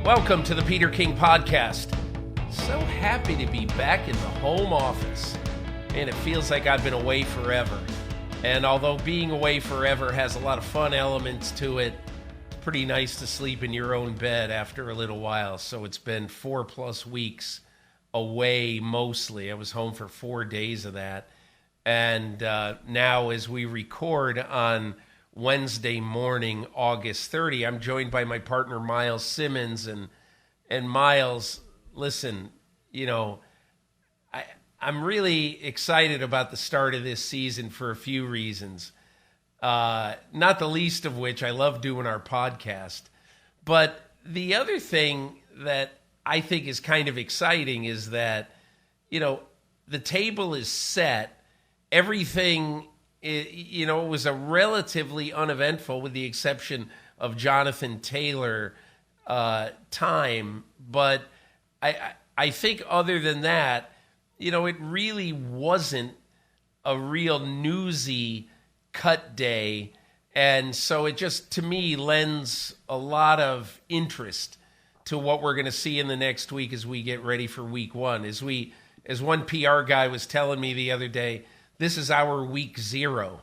Welcome to the Peter King Podcast. So happy to be back in the home office. Man, it feels like I've been away forever. And although being away forever has a lot of fun elements to it, it's pretty nice to sleep in your own bed after a little while. So it's been 4+ weeks away mostly. I was home for 4 days of that. And now as we record on Wednesday morning, August 30, I'm joined by my partner, Myles Simmons. And Myles, listen, you know, I'm really excited about the start of this season for a few reasons. Not the least of which, I love doing our podcast. But the other thing that I think is kind of exciting is that, you know, the table is set. Everything, you know, was a relatively uneventful, with the exception of Jonathan Taylor time. But I think other than that, you know, it really wasn't a real newsy cut day. And so it just, to me, lends a lot of interest to what we're going to see in the next week as we get ready for week one. As one PR guy was telling me the other day, this is our week 0.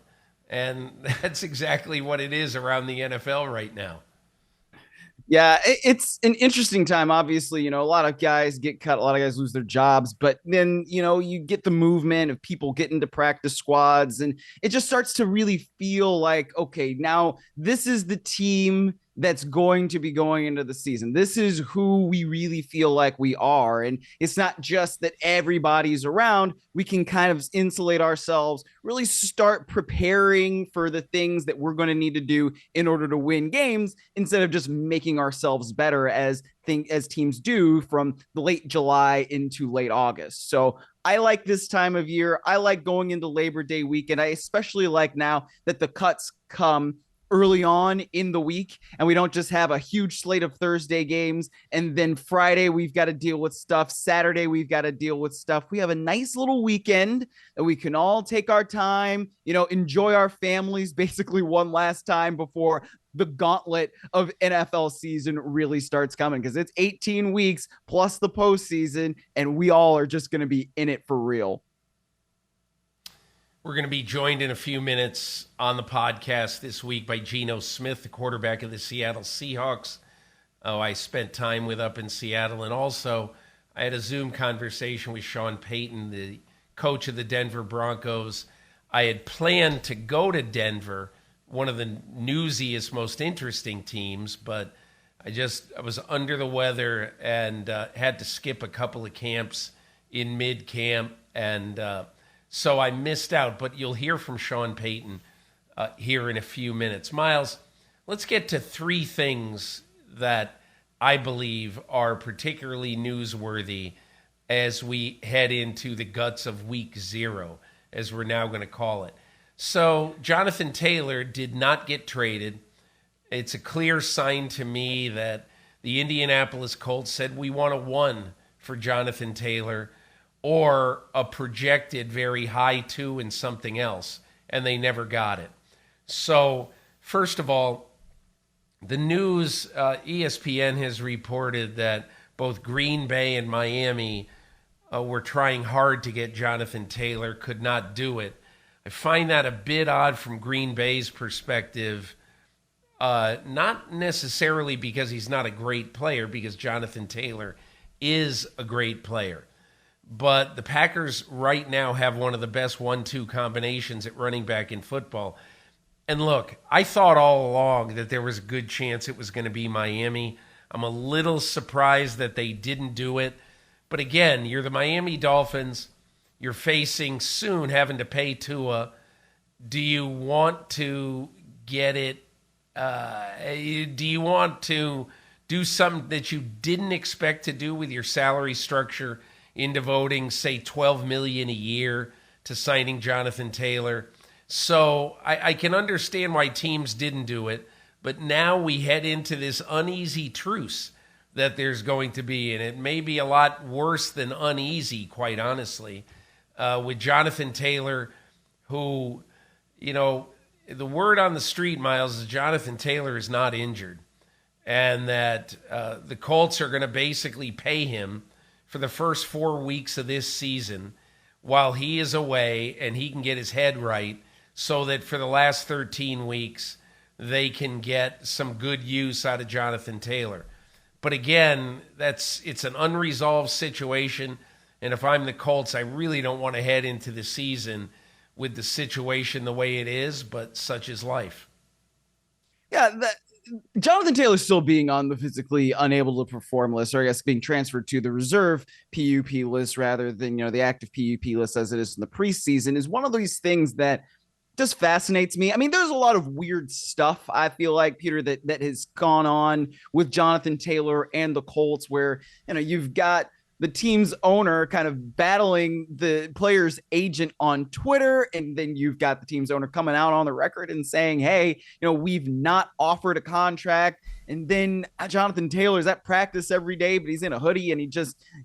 And that's exactly what it is around the NFL right now. Yeah, it's an interesting time. Obviously, you know, a lot of guys get cut, a lot of guys lose their jobs, but then, you know, you get the movement of people getting to practice squads, and it just starts to really feel like, okay, now this is the team that's going to be going into the season. This is who we really feel like we are. And it's not just that everybody's around. We can kind of insulate ourselves, really start preparing for the things that we're going to need to do in order to win games, instead of just making ourselves better as teams do from the late July into late August. So I like this time of year. I like going into Labor Day weekend. I especially like now that the cuts come early on in the week, and we don't just have a huge slate of Thursday games, and then Friday we've got to deal with stuff, Saturday we've got to deal with stuff. We have a nice little weekend that we can all take our time, you know, enjoy our families basically one last time before the gauntlet of NFL season really starts coming, because it's 18 weeks plus the postseason, and we all are just going to be in it for real. We're going to be joined in a few minutes on the podcast this week by Geno Smith, the quarterback of the Seattle Seahawks. I spent time with up in Seattle, and also I had a Zoom conversation with Sean Payton, the coach of the Denver Broncos. I had planned to go to Denver, one of the newsiest, most interesting teams, but I was under the weather and had to skip a couple of camps in mid-camp, and so I missed out, but you'll hear from Sean Payton here in a few minutes. Myles, let's get to 3 things that I believe are particularly newsworthy as we head into the guts of week 0, as we're now going to call it. So Jonathan Taylor did not get traded. It's a clear sign to me that the Indianapolis Colts said, we want a 1 for Jonathan Taylor, or a projected very high 2 and something else, and they never got it. So, first of all, the news, ESPN has reported that both Green Bay and Miami were trying hard to get Jonathan Taylor, could not do it. I find that a bit odd from Green Bay's perspective, not necessarily because he's not a great player, because Jonathan Taylor is a great player. But the Packers right now have one of the best 1-2 combinations at running back in football. And look, I thought all along that there was a good chance it was going to be Miami. I'm a little surprised that they didn't do it. But again, you're the Miami Dolphins. You're facing soon having to pay Tua. Do you want to get it? Do you want to do something that you didn't expect to do with your salary structure in devoting, say, $12 million a year to signing Jonathan Taylor? So I can understand why teams didn't do it, but now we head into this uneasy truce that there's going to be, and it may be a lot worse than uneasy, quite honestly, with Jonathan Taylor, who, you know, the word on the street, Myles, is Jonathan Taylor is not injured. and that the Colts are going to basically pay him for the first 4 weeks of this season while he is away and he can get his head right, so that for the last 13 weeks they can get some good use out of Jonathan Taylor. But again, it's an unresolved situation, and if I'm the Colts, I really don't want to head into the season with the situation the way it is, but such is life. Yeah, Jonathan Taylor still being on the physically unable to perform list, or I guess being transferred to the reserve PUP list rather than, the active PUP list as it is in the preseason, is one of these things that just fascinates me. I mean, there's a lot of weird stuff, I feel like, Peter, that has gone on with Jonathan Taylor and the Colts, where, you've got the team's owner kind of battling the player's agent on Twitter. And then you've got the team's owner coming out on the record and saying, hey, we've not offered a contract. And then Jonathan Taylor's at practice every day, but he's in a hoodie and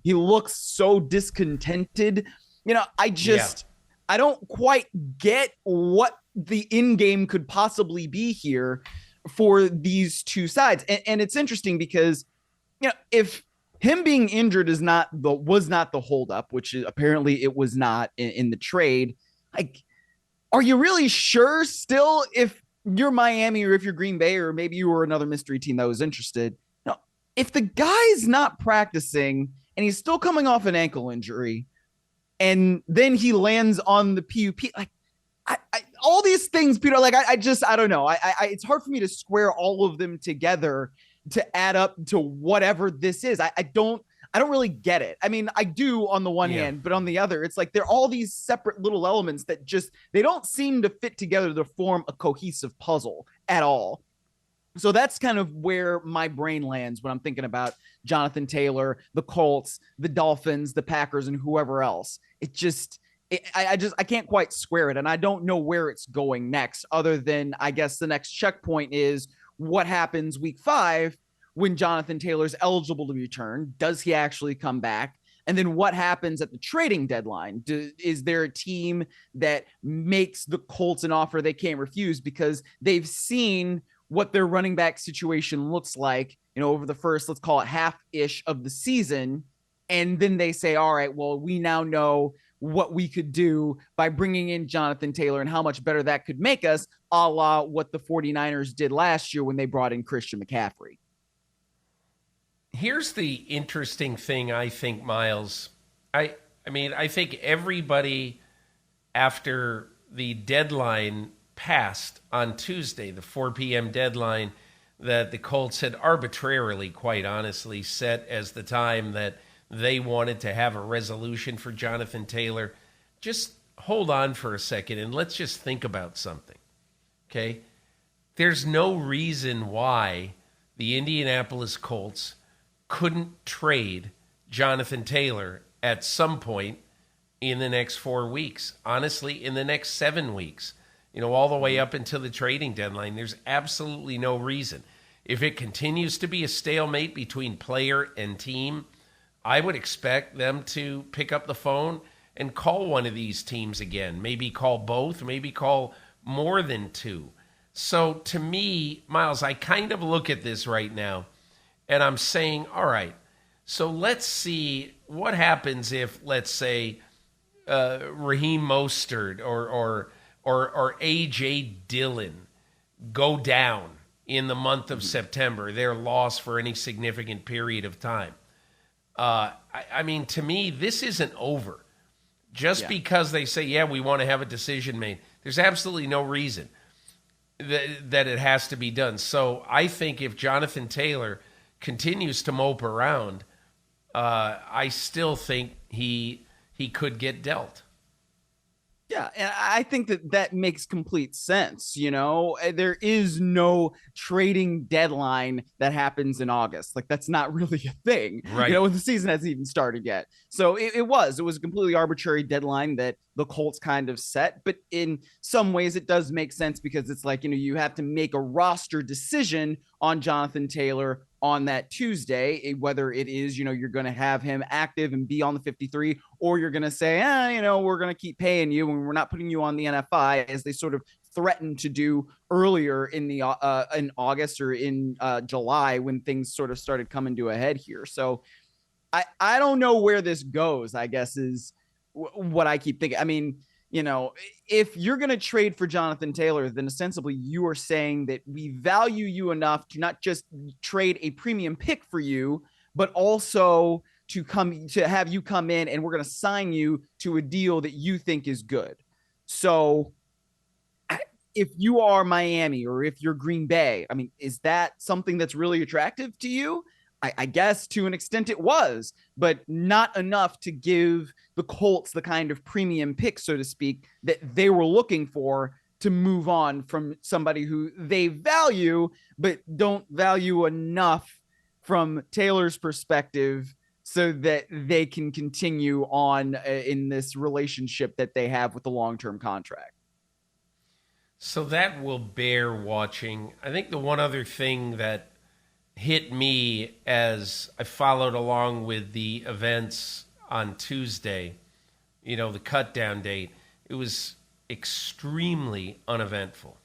he looks so discontented. I don't quite get what the end game could possibly be here for these two sides. And it's interesting because, if him being injured was not the holdup, which apparently it was not in the trade, like, are you really sure still, if you're Miami or if you're Green Bay or maybe you were another mystery team that was interested, if the guy's not practicing and he's still coming off an ankle injury, and then he lands on the PUP, like, all these things, Peter, like, I don't know. It's hard for me to square all of them together to add up to whatever this is. I don't really get it. I mean, I do on the one hand, but on the other, it's like they're all these separate little elements that they don't seem to fit together to form a cohesive puzzle at all. So that's kind of where my brain lands when I'm thinking about Jonathan Taylor, the Colts, the Dolphins, the Packers, and whoever else. I can't quite square it. And I don't know where it's going next, other than, I guess, the next checkpoint is what happens week 5 when Jonathan Taylor's eligible to return. Does he actually come back? And then what happens at the trading deadline? Is there a team that makes the Colts an offer they can't refuse because they've seen what their running back situation looks like, over the first, let's call it half-ish of the season. And then they say, all right, well, we now know what we could do by bringing in Jonathan Taylor and how much better that could make us, a la what the 49ers did last year when they brought in Christian McCaffrey. Here's the interesting thing, I think, Myles. I think everybody, after the deadline passed on Tuesday, the 4 p.m. deadline that the Colts had arbitrarily, quite honestly, set as the time that they wanted to have a resolution for Jonathan Taylor. Just hold on for a second and let's just think about something, okay? There's no reason why the Indianapolis Colts couldn't trade Jonathan Taylor at some point in the next 4 weeks. Honestly, in the next 7 weeks, all the way up until the trading deadline. There's absolutely no reason. If it continues to be a stalemate between player and team, I would expect them to pick up the phone and call one of these teams again. Maybe call both, maybe call more than two. So to me, Myles, I kind of look at this right now and I'm saying, all right, so let's see what happens if, let's say, Raheem Mostert or A.J. Dillon go down in the month of September. They're lost for any significant period of time. I mean, to me, this isn't over. Just because they say, we want to have a decision made. There's absolutely no reason that it has to be done. So I think if Jonathan Taylor continues to mope around, I still think he could get dealt. Yeah, and I think that makes complete sense. There is no trading deadline that happens in August. Like, that's not really a thing, right? When the season hasn't even started yet. So it was a completely arbitrary deadline that the Colts kind of set. But in some ways, it does make sense because it's like, you have to make a roster decision on Jonathan Taylor on that Tuesday, whether it is, you're going to have him active and be on the 53, or you're going to say, we're going to keep paying you and we're not putting you on the NFI, as they sort of threatened to do earlier in August or in July when things sort of started coming to a head here. So I don't know where this goes, I guess, is what I keep thinking. I mean, if you're going to trade for Jonathan Taylor, then ostensibly you are saying that we value you enough to not just trade a premium pick for you, but also to have you come in and we're going to sign you to a deal that you think is good. So if you are Miami or if you're Green Bay, I mean, is that something that's really attractive to you? I guess to an extent it was, but not enough to give the Colts the kind of premium pick, so to speak, that they were looking for to move on from somebody who they value, but don't value enough from Taylor's perspective so that they can continue on in this relationship that they have with the long-term contract. So that will bear watching. I think the one other thing that hit me as I followed along with the events on Tuesday, the cut down date, it was extremely uneventful.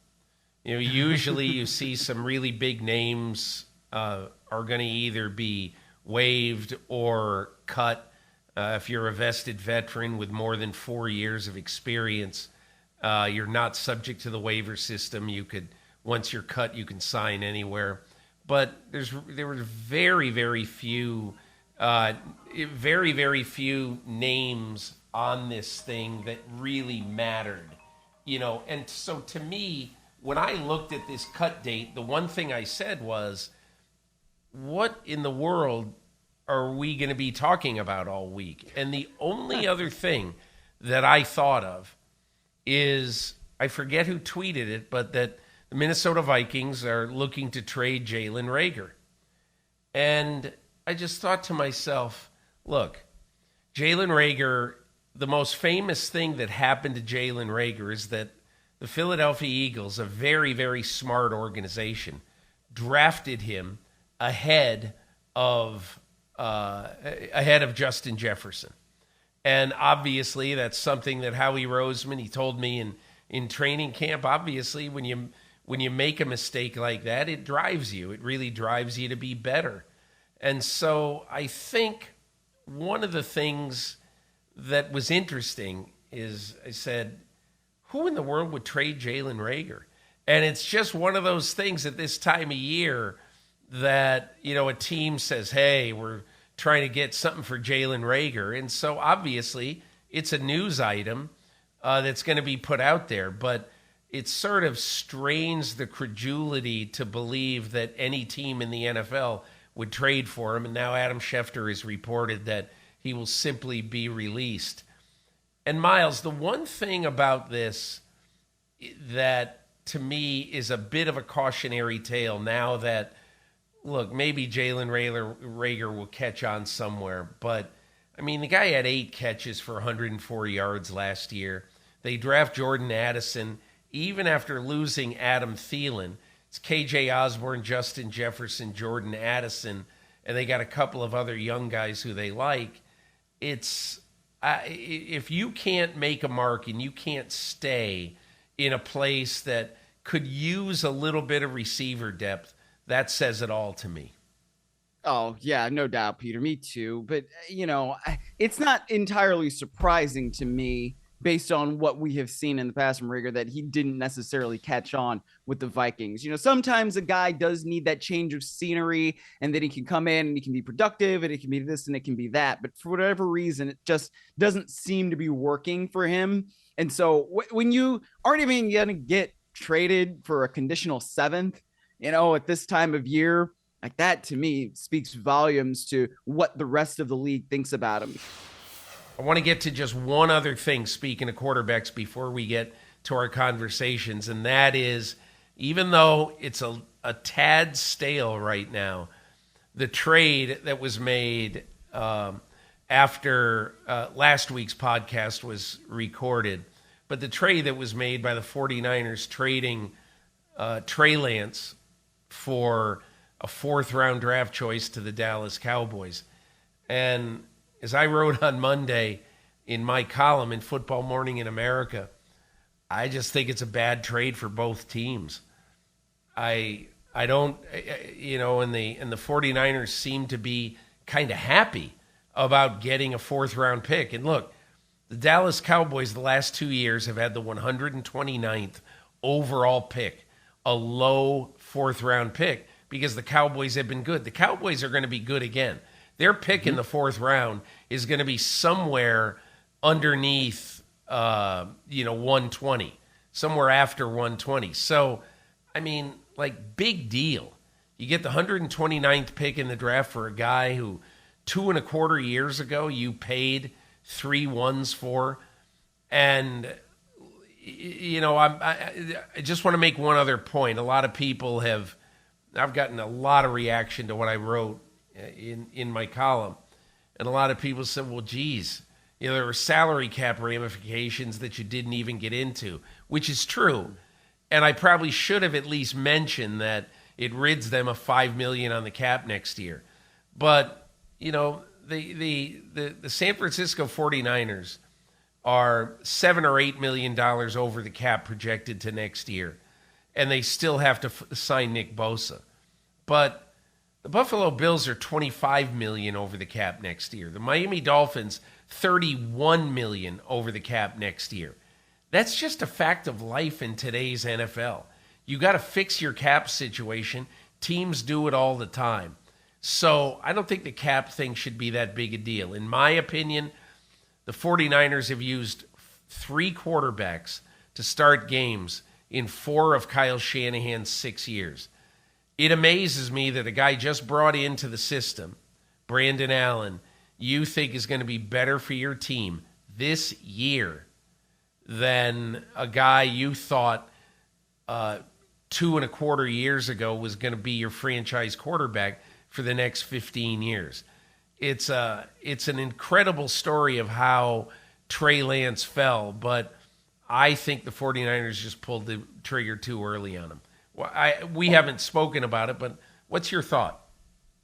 Usually you see some really big names are going to either be waived or cut. If you're a vested veteran with more than 4 years of experience, you're not subject to the waiver system. Once you're cut, you can sign anywhere. But there were very, very few names on this thing that really mattered, And so to me, when I looked at this cut date, the one thing I said was, what in the world are we going to be talking about all week? And the only other thing that I thought of is, I forget who tweeted it, but that the Minnesota Vikings are looking to trade Jalen Reagor. And I just thought to myself, look, Jalen Reagor, the most famous thing that happened to Jalen Reagor is that the Philadelphia Eagles, a very, very smart organization, drafted him ahead of Justin Jefferson. And obviously that's something that Howie Roseman, he told me in training camp, obviously when you make a mistake like that, it drives you. It really drives you to be better. And so I think one of the things that was interesting is I said, who in the world would trade Jalen Reagor? And it's just one of those things at this time of year that, a team says, hey, we're trying to get something for Jalen Reagor. And so obviously it's a news item that's going to be put out there, but it sort of strains the credulity to believe that any team in the NFL would trade for him. And now Adam Schefter has reported that he will simply be released. And Myles, the one thing about this that to me is a bit of a cautionary tale now that, look, maybe Jalen Reagor will catch on somewhere. But, I mean, the guy had 8 catches for 104 yards last year. They draft Jordan Addison even after losing Adam Thielen. It's KJ Osborne, Justin Jefferson, Jordan Addison, and they got a couple of other young guys who they like. It's if you can't make a mark and you can't stay in a place that could use a little bit of receiver depth, that says it all to me. Oh, yeah, no doubt, Peter. Me too. But, it's not entirely surprising to me based on what we have seen in the past from Reagor that he didn't necessarily catch on with the Vikings. Sometimes a guy does need that change of scenery and then he can come in and he can be productive and it can be this and it can be that. But for whatever reason, it just doesn't seem to be working for him. And so when you aren't even going to get traded for a conditional 7th, at this time of year, like that to me speaks volumes to what the rest of the league thinks about him. I want to get to just one other thing, speaking of quarterbacks, before we get to our conversations, and that is, even though it's a tad stale right now, the trade that was made after last week's podcast was recorded, but the trade that was made by the 49ers trading Trey Lance for a 4th-round draft choice to the Dallas Cowboys. And as I wrote on Monday in my column in Football Morning in America, I just think it's a bad trade for both teams. I don't, and the 49ers seem to be kind of happy about getting a fourth round pick. And look, the Dallas Cowboys the last 2 years have had the 129th overall pick, a low fourth round pick, because the Cowboys have been good. The Cowboys are going to be good again. Their pick in the fourth round is going to be somewhere underneath, 120, somewhere after 120. So, I mean, like, big deal. You get the 129th pick in the draft for a guy who 2.25 years ago you paid 3 ones for. And, I just want to make one other point. A lot of people I've gotten a lot of reaction to what I wrote in my column. And a lot of people said, well, geez, there were salary cap ramifications that you didn't even get into, which is true. And I probably should have at least mentioned that it rids them of $5 million on the cap next year. But, the San Francisco 49ers are $7 or $8 million over the cap projected to next year. And they still have to sign Nick Bosa. But the Buffalo Bills are $25 million over the cap next year. The Miami Dolphins, $31 million over the cap next year. That's just a fact of life in today's NFL. You got to fix your cap situation. Teams do it all the time. So I don't think the cap thing should be that big a deal. In my opinion, the 49ers have used 3 quarterbacks to start games in 4 of Kyle Shanahan's 6 years. It amazes me that a guy just brought into the system, Brandon Allen, you think is going to be better for your team this year than a guy you thought 2.25 years ago was going to be your franchise quarterback for the next 15 years. It's an incredible story of how Trey Lance fell, but I think the 49ers just pulled the trigger too early on him. We haven't spoken about it, but what's your thought?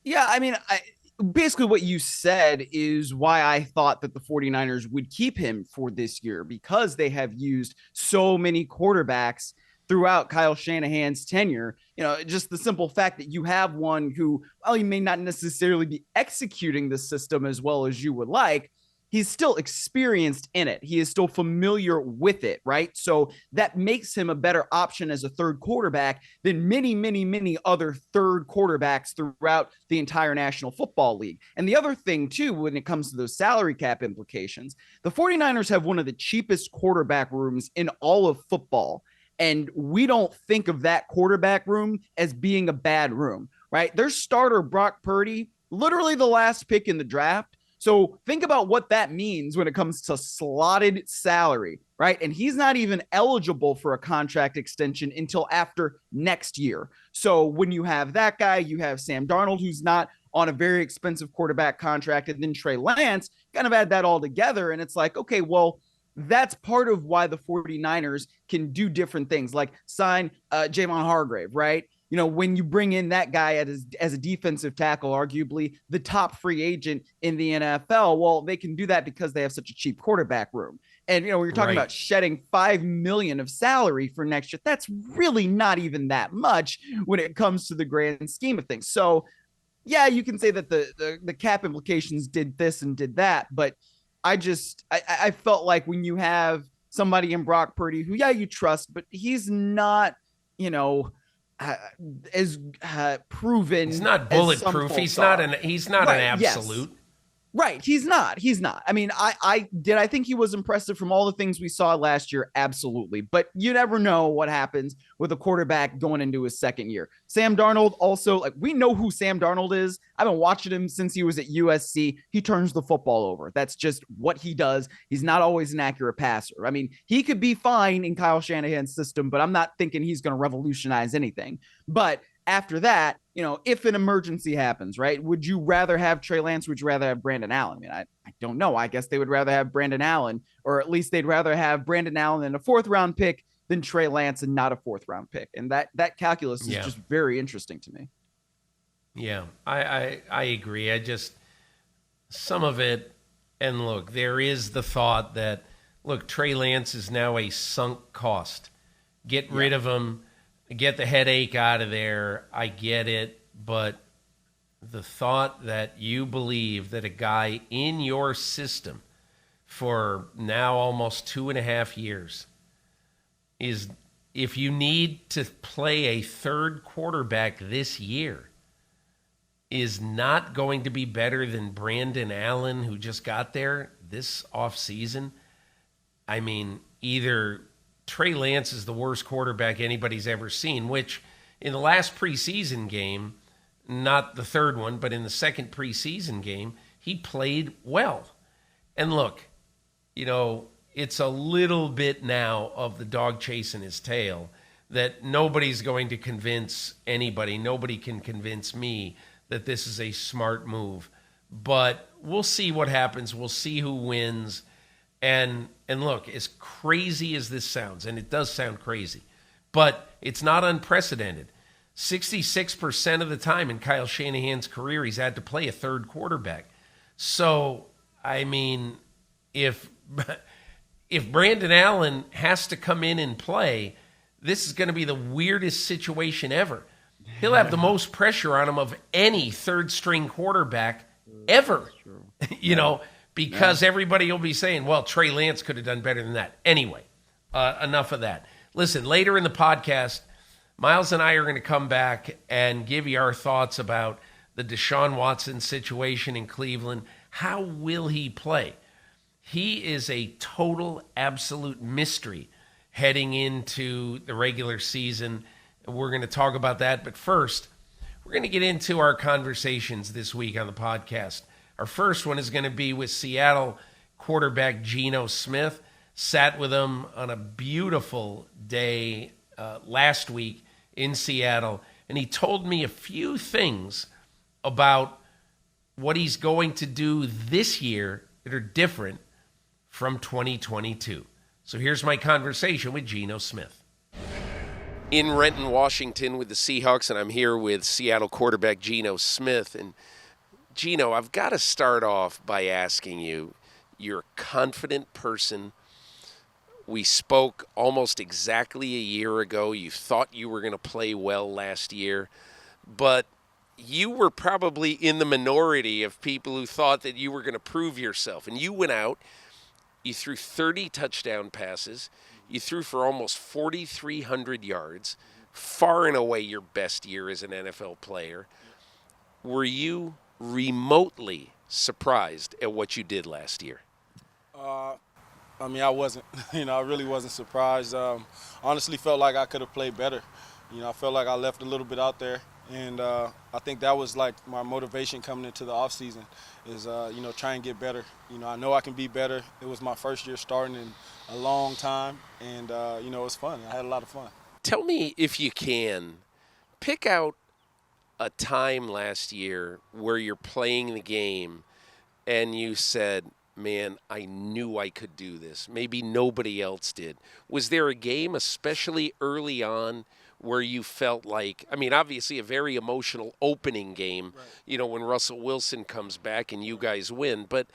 Yeah, I mean, basically what you said is why I thought that the 49ers would keep him for this year, because they have used so many quarterbacks throughout Kyle Shanahan's tenure. Just the simple fact that you have one who, while he may not necessarily be executing the system as well as you would like, he's still experienced in it. He is still familiar with it, right? So that makes him a better option as a third quarterback than many, many, many other third quarterbacks throughout the entire National Football League. And the other thing, too, when it comes to those salary cap implications, the 49ers have one of the cheapest quarterback rooms in all of football. And we don't think of that quarterback room as being a bad room, right? Their starter, Brock Purdy, literally the last pick in the draft. So think about what that means when it comes to slotted salary, right? And he's not even eligible for a contract extension until after next year. So when you have that guy, you have Sam Darnold, who's not on a very expensive quarterback contract, and then Trey Lance, kind of add that all together. And it's like, okay, well, that's part of why the 49ers can do different things, like sign Javon Hargrave, right? When you bring in that guy as a defensive tackle, arguably the top free agent in the NFL, well, they can do that because they have such a cheap quarterback room. And, when you're talking about shedding $5 million of salary for next year, that's really not even that much when it comes to the grand scheme of things. So, yeah, you can say that the cap implications did this and did that, but I felt like when you have somebody in Brock Purdy who, yeah, you trust, but he's not, as proven. He's not bulletproof. He's not an absolute. Yes. Right. He's not. I mean, I think he was impressive from all the things we saw last year. Absolutely. But you never know what happens with a quarterback going into his second year. Sam Darnold also, we know who Sam Darnold is. I've been watching him since he was at USC. He turns the football over. That's just what he does. He's not always an accurate passer. I mean, he could be fine in Kyle Shanahan's system, but I'm not thinking he's going to revolutionize anything. But after that, if an emergency happens, right? Would you rather have Trey Lance? Would you rather have Brandon Allen? I mean, I don't know. I guess they would rather have Brandon Allen, or at least they'd rather have Brandon Allen in a 4th round pick than Trey Lance and not a 4th round pick. And that calculus is just very interesting to me. Yeah, I agree. Some of it, and look, there is the thought that, look, Trey Lance is now a sunk cost. Get rid of him. Get the headache out of there. I get it. But the thought that you believe that a guy in your system for now almost 2.5 years is, if you need to play a third quarterback this year, is not going to be better than Brandon Allen, who just got there this offseason. I mean, either Trey Lance is the worst quarterback anybody's ever seen, which in the last preseason game, not the third one, but in the second preseason game, he played well. And look, it's a little bit now of the dog chasing his tail that nobody's going to convince anybody. Nobody can convince me that this is a smart move. But we'll see what happens. We'll see who wins. And look, as crazy as this sounds, and it does sound crazy, but it's not unprecedented. 66% of the time in Kyle Shanahan's career, he's had to play a third quarterback. So, I mean, if Brandon Allen has to come in and play, this is going to be the weirdest situation ever. He'll have the most pressure on him of any third-string quarterback ever, because everybody will be saying, well, Trey Lance could have done better than that. Anyway, enough of that. Listen, later in the podcast, Myles and I are going to come back and give you our thoughts about the Deshaun Watson situation in Cleveland. How will he play? He is a total, absolute mystery heading into the regular season. We're going to talk about that. But first, we're going to get into our conversations this week on the podcast. Our first one is going to be with Seattle quarterback Geno Smith. Sat with him on a beautiful day last week in Seattle, and he told me a few things about what he's going to do this year that are different from 2022. So here's my conversation with Geno Smith. In Renton, Washington with the Seahawks, and I'm here with Seattle quarterback Geno Smith. And Geno, I've got to start off by asking you, you're a confident person. We spoke almost exactly a year ago. You thought you were going to play well last year, but you were probably in the minority of people who thought that you were going to prove yourself. And you went out, you threw 30 touchdown passes, you threw for almost 4,300 yards, far and away your best year as an NFL player. Were you remotely surprised at what you did last year? I wasn't. I really wasn't surprised. Honestly felt like I could have played better. I felt like I left a little bit out there. And I think that was like my motivation coming into the offseason is, try and get better. I know I can be better. It was my first year starting in a long time. And, it was fun. I had a lot of fun. Tell me, if you can, pick out a time last year where you're playing the game and you said, man, I knew I could do this. Maybe nobody else did. Was there a game, especially early on, where you felt like, obviously a very emotional opening game, right, when Russell Wilson comes back and you guys win. But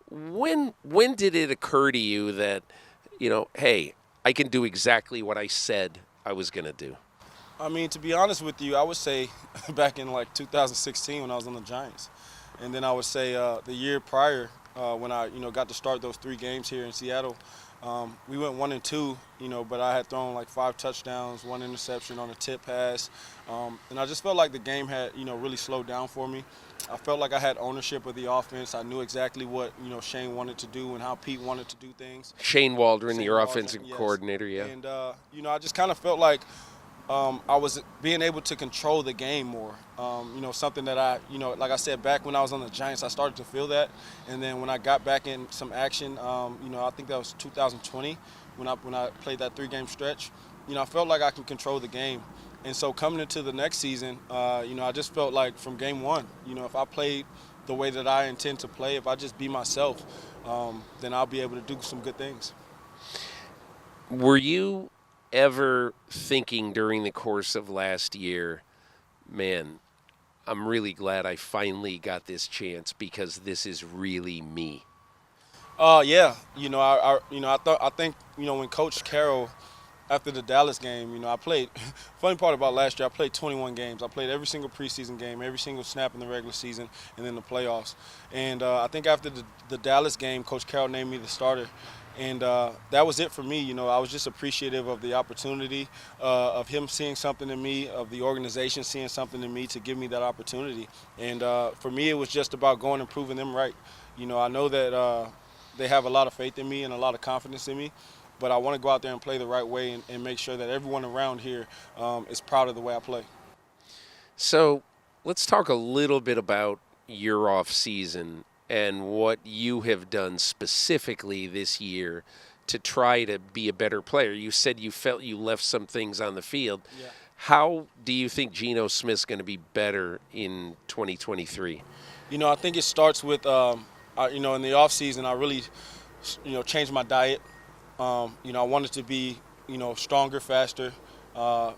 when did it occur to you that, hey, I can do exactly what I said I was going to do? To be honest with you, I would say back in 2016 when I was on the Giants. And then I would say the year prior when I, got to start those 3 games here in Seattle. We went 1-2, but I had thrown 5 touchdowns, 1 interception on a tip pass. And I just felt like the game had, really slowed down for me. I felt like I had ownership of the offense. I knew exactly what, Shane wanted to do and how Pete wanted to do things. Shane Waldron, your offensive coordinator, yeah. And, I just kind of felt like I was being able to control the game more. Something that I, like I said, back when I was on the Giants, I started to feel that. And then when I got back in some action, I think that was 2020 when I played that 3-game stretch, I felt like I could control the game. And so coming into the next season, I just felt like from game 1, if I played the way that I intend to play, if I just be myself, then I'll be able to do some good things. Were you ever thinking during the course of last year, man, I'm really glad I finally got this chance because this is really me? Yeah. I think when Coach Carroll, after the Dallas game, I played. Funny part about last year, I played 21 games. I played every single preseason game, every single snap in the regular season, and then the playoffs. And I think after the Dallas game, Coach Carroll named me the starter. And that was it for me. I was just appreciative of the opportunity, of him seeing something in me, of the organization seeing something in me to give me that opportunity. And for me, it was just about going and proving them right. I know that they have a lot of faith in me and a lot of confidence in me, but I want to go out there and play the right way and make sure that everyone around here is proud of the way I play. So let's talk a little bit about your off season and what you have done specifically this year to try to be a better player. You said you felt you left some things on the field. Yeah. How do you think Geno Smith's going to be better in 2023? I think it starts with, in the off season, I really, changed my diet. I wanted to be, stronger, faster,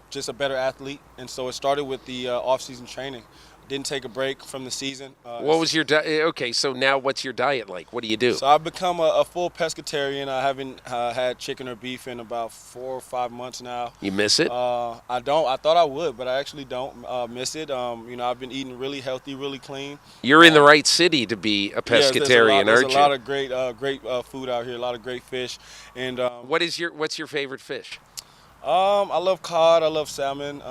just a better athlete. And so it started with the off-season training. Didn't take a break from the season. What was your diet? Okay, so now what's your diet like? What do you do? So I've become a full pescatarian. I haven't had chicken or beef in about 4 or 5 months now. You miss it? I don't. I thought I would, but I actually don't miss it. I've been eating really healthy, really clean. You're in the right city to be a pescatarian, there's aren't a you? lot of great food out here, a lot of great fish. And What's your favorite fish? I love cod. I love salmon.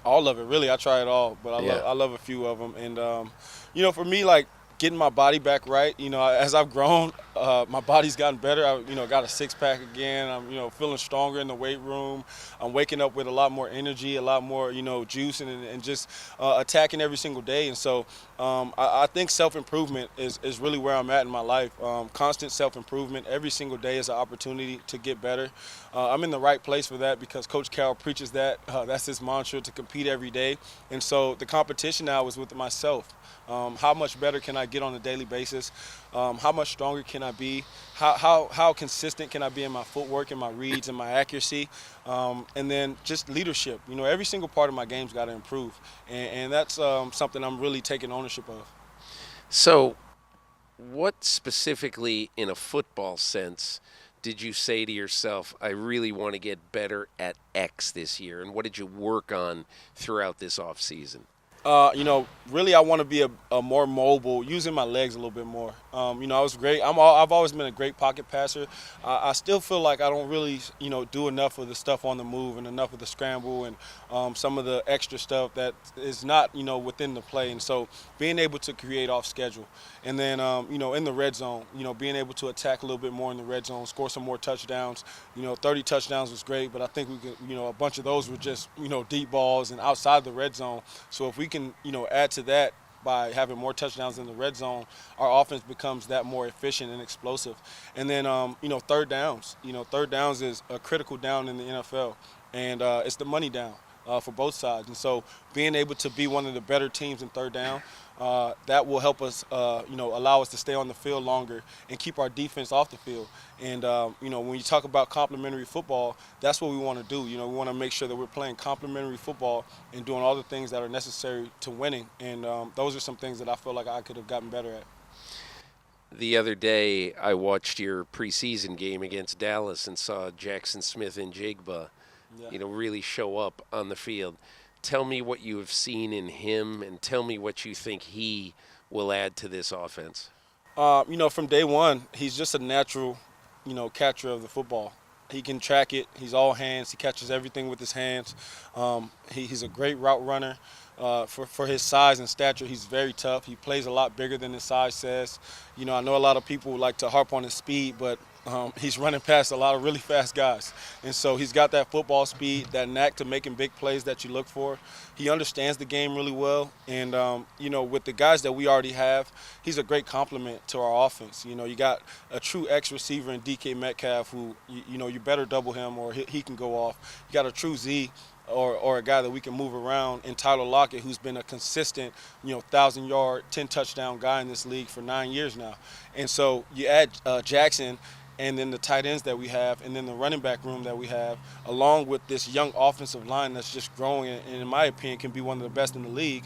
All of it, really. I try it all, but I love a few of them. And for me, like getting my body back right. As I've grown, my body's gotten better. I got a six-pack again. I'm feeling stronger in the weight room. I'm waking up with a lot more energy, a lot more juice, and just attacking every single day. And so I think self-improvement is really where I'm at in my life. Constant self-improvement. Every single day is an opportunity to get better. I'm in the right place for that because Coach Carroll preaches that. That's his mantra, to compete every day. And so the competition now is with myself. How much better can I get on a daily basis? How much stronger can I be? How consistent can I be in my footwork and my reads and my accuracy? And then just leadership. Every single part of my game's got to improve. And that's something I'm really taking ownership of. So what specifically in a football sense did you say to yourself, I really want to get better at X this year? And what did you work on throughout this offseason? Really, I want to be a more mobile, using my legs a little bit more. I was great. I've always been a great pocket passer. I still feel like I don't really, do enough of the stuff on the move and enough of the scramble and some of the extra stuff that is not, within the play. And so being able to create off schedule. And then, in the red zone, being able to attack a little bit more in the red zone, score some more touchdowns. 30 touchdowns was great, but I think we could, a bunch of those were just, deep balls and outside the red zone. So if we can, add to that by having more touchdowns in the red zone, our offense becomes that more efficient and explosive. And then, third downs. Third downs is a critical down in the NFL, and it's the money down for both sides. And so being able to be one of the better teams in third down, that will help us, allow us to stay on the field longer and keep our defense off the field. And, when you talk about complementary football, that's what we want to do. We want to make sure that we're playing complementary football and doing all the things that are necessary to winning. And those are some things that I feel like I could have gotten better at. The other day, I watched your preseason game against Dallas and saw Jackson Smith and Jigba, really show up on the field. Tell me what you have seen in him, and tell me what you think he will add to this offense. From day one, he's just a natural, catcher of the football. He can track it. He's all hands. He catches everything with his hands. He's a great route runner. For his size and stature, he's very tough. He plays a lot bigger than his size says. I know a lot of people like to harp on his speed, but he's running past a lot of really fast guys. And so he's got that football speed, that knack to making big plays that you look for. He understands the game really well. And, with the guys that we already have, he's a great complement to our offense. You got a true X receiver in DK Metcalf who, you better double him or he can go off. You got a true Z or a guy that we can move around in Tyler Lockett, who's been a consistent, 1,000-yard, 10-touchdown guy in this league for 9 years now. And so you add Jackson and then the tight ends that we have and then the running back room that we have, along with this young offensive line that's just growing and in my opinion, can be one of the best in the league.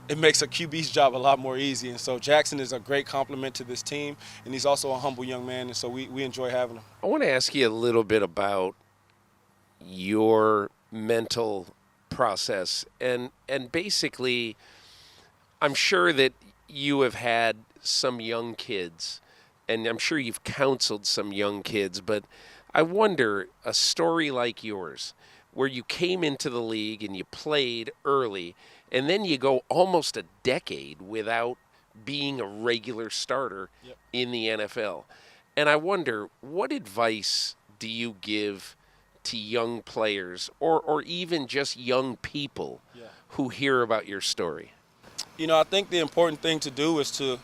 it makes a QB's job a lot more easy. And so Jackson is a great compliment to this team, and he's also a humble young man, and so we enjoy having him. I want to ask you a little bit about your mental process. And basically, I'm sure that you have had some young kids, and I'm sure you've counseled some young kids, but I wonder, a story like yours, where you came into the league and you played early, and then you go almost a decade without being a regular starter in the NFL. And I wonder, what advice do you give to young players or even just young people who hear about your story? You know, I think the important thing to do is to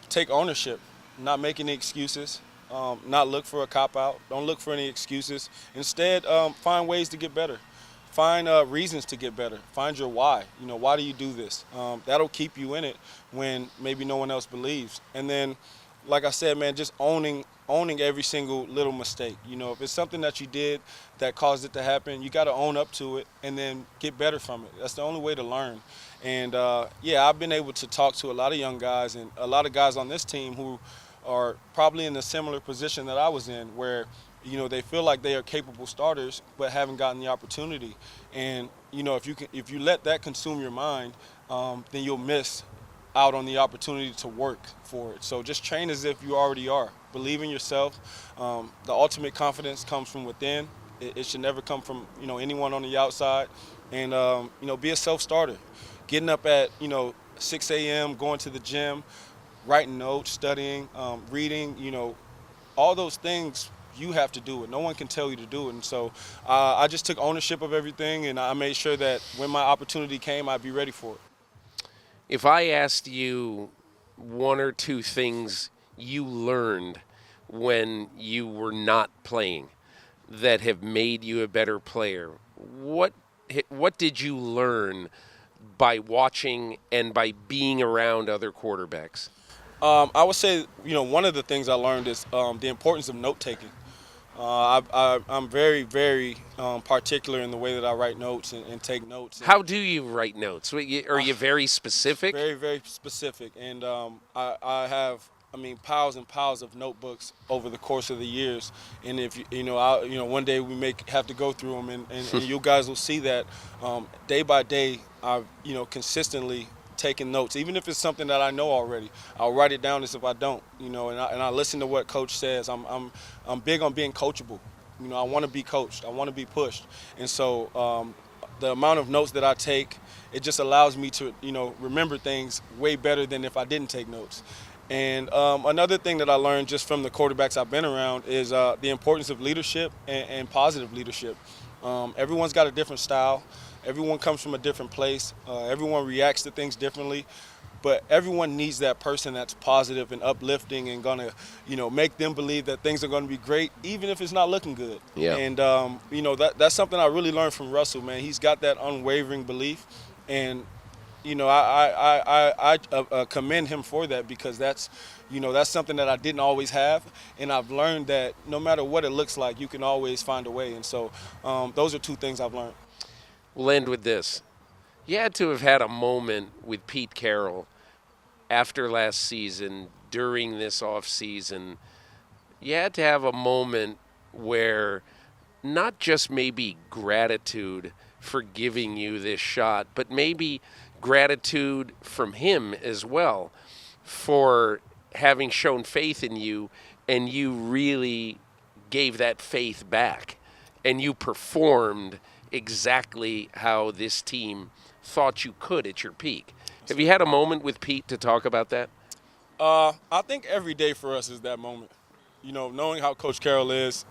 take ownership, not make any excuses, not look for a cop-out. Don't look for any excuses. Instead, find ways to get better. Find reasons to get better. Find your why. You know, why do you do this? That'll keep you in it when maybe no one else believes. And then, like I said, man, just owning every single little mistake. You know, if it's something that you did that caused it to happen, you got to own up to it and then get better from it. That's the only way to learn. And, I've been able to talk to a lot of young guys and a lot of guys on this team who are probably in a similar position that I was in, where you know, they feel like they are capable starters, but haven't gotten the opportunity. And you know, if you let that consume your mind, then you'll miss out on the opportunity to work for it. So just train as if you already are. Believe in yourself. The ultimate confidence comes from within. It should never come from anyone on the outside. And be a self-starter. Getting up at 6 a.m., going to the gym, writing notes, studying, reading. All those things. You have to do it. No one can tell you to do it. And so I just took ownership of everything, and I made sure that when my opportunity came, I'd be ready for it. If I asked you one or two things you learned when you were not playing that have made you a better player, what did you learn by watching and by being around other quarterbacks? I would say, one of the things I learned is the importance of note-taking. I'm very, very particular in the way that I write notes and take notes. How do you write notes? Are you very specific? Very, very specific. And I have, piles and piles of notebooks over the course of the years. And if one day we may have to go through them, and you guys will see that day by day, I've consistently taking notes, even if it's something that I know already. I'll write it down as if I don't, and I listen to what coach says. I'm big on being coachable. I want to be coached. I want to be pushed. And so the amount of notes that I take, it just allows me to, remember things way better than if I didn't take notes. And another thing that I learned just from the quarterbacks I've been around is the importance of leadership and positive leadership. Everyone's got a different style. Everyone comes from a different place. Everyone reacts to things differently. But everyone needs that person that's positive and uplifting and going to, make them believe that things are going to be great, even if it's not looking good. Yeah. And, that's something I really learned from Russell, man. He's got that unwavering belief. And, I commend him for that, because that's something that I didn't always have. And I've learned that no matter what it looks like, you can always find a way. And so those are two things I've learned. We'll end with this. You had to have had a moment with Pete Carroll after last season, during this offseason. You had to have a moment where not just maybe gratitude for giving you this shot, but maybe gratitude from him as well for having shown faith in you, and you really gave that faith back, and you performed exactly how this team thought you could at your peak. Have you had a moment with Pete to talk about that? I think every day for us is that moment. Knowing how Coach Carroll is,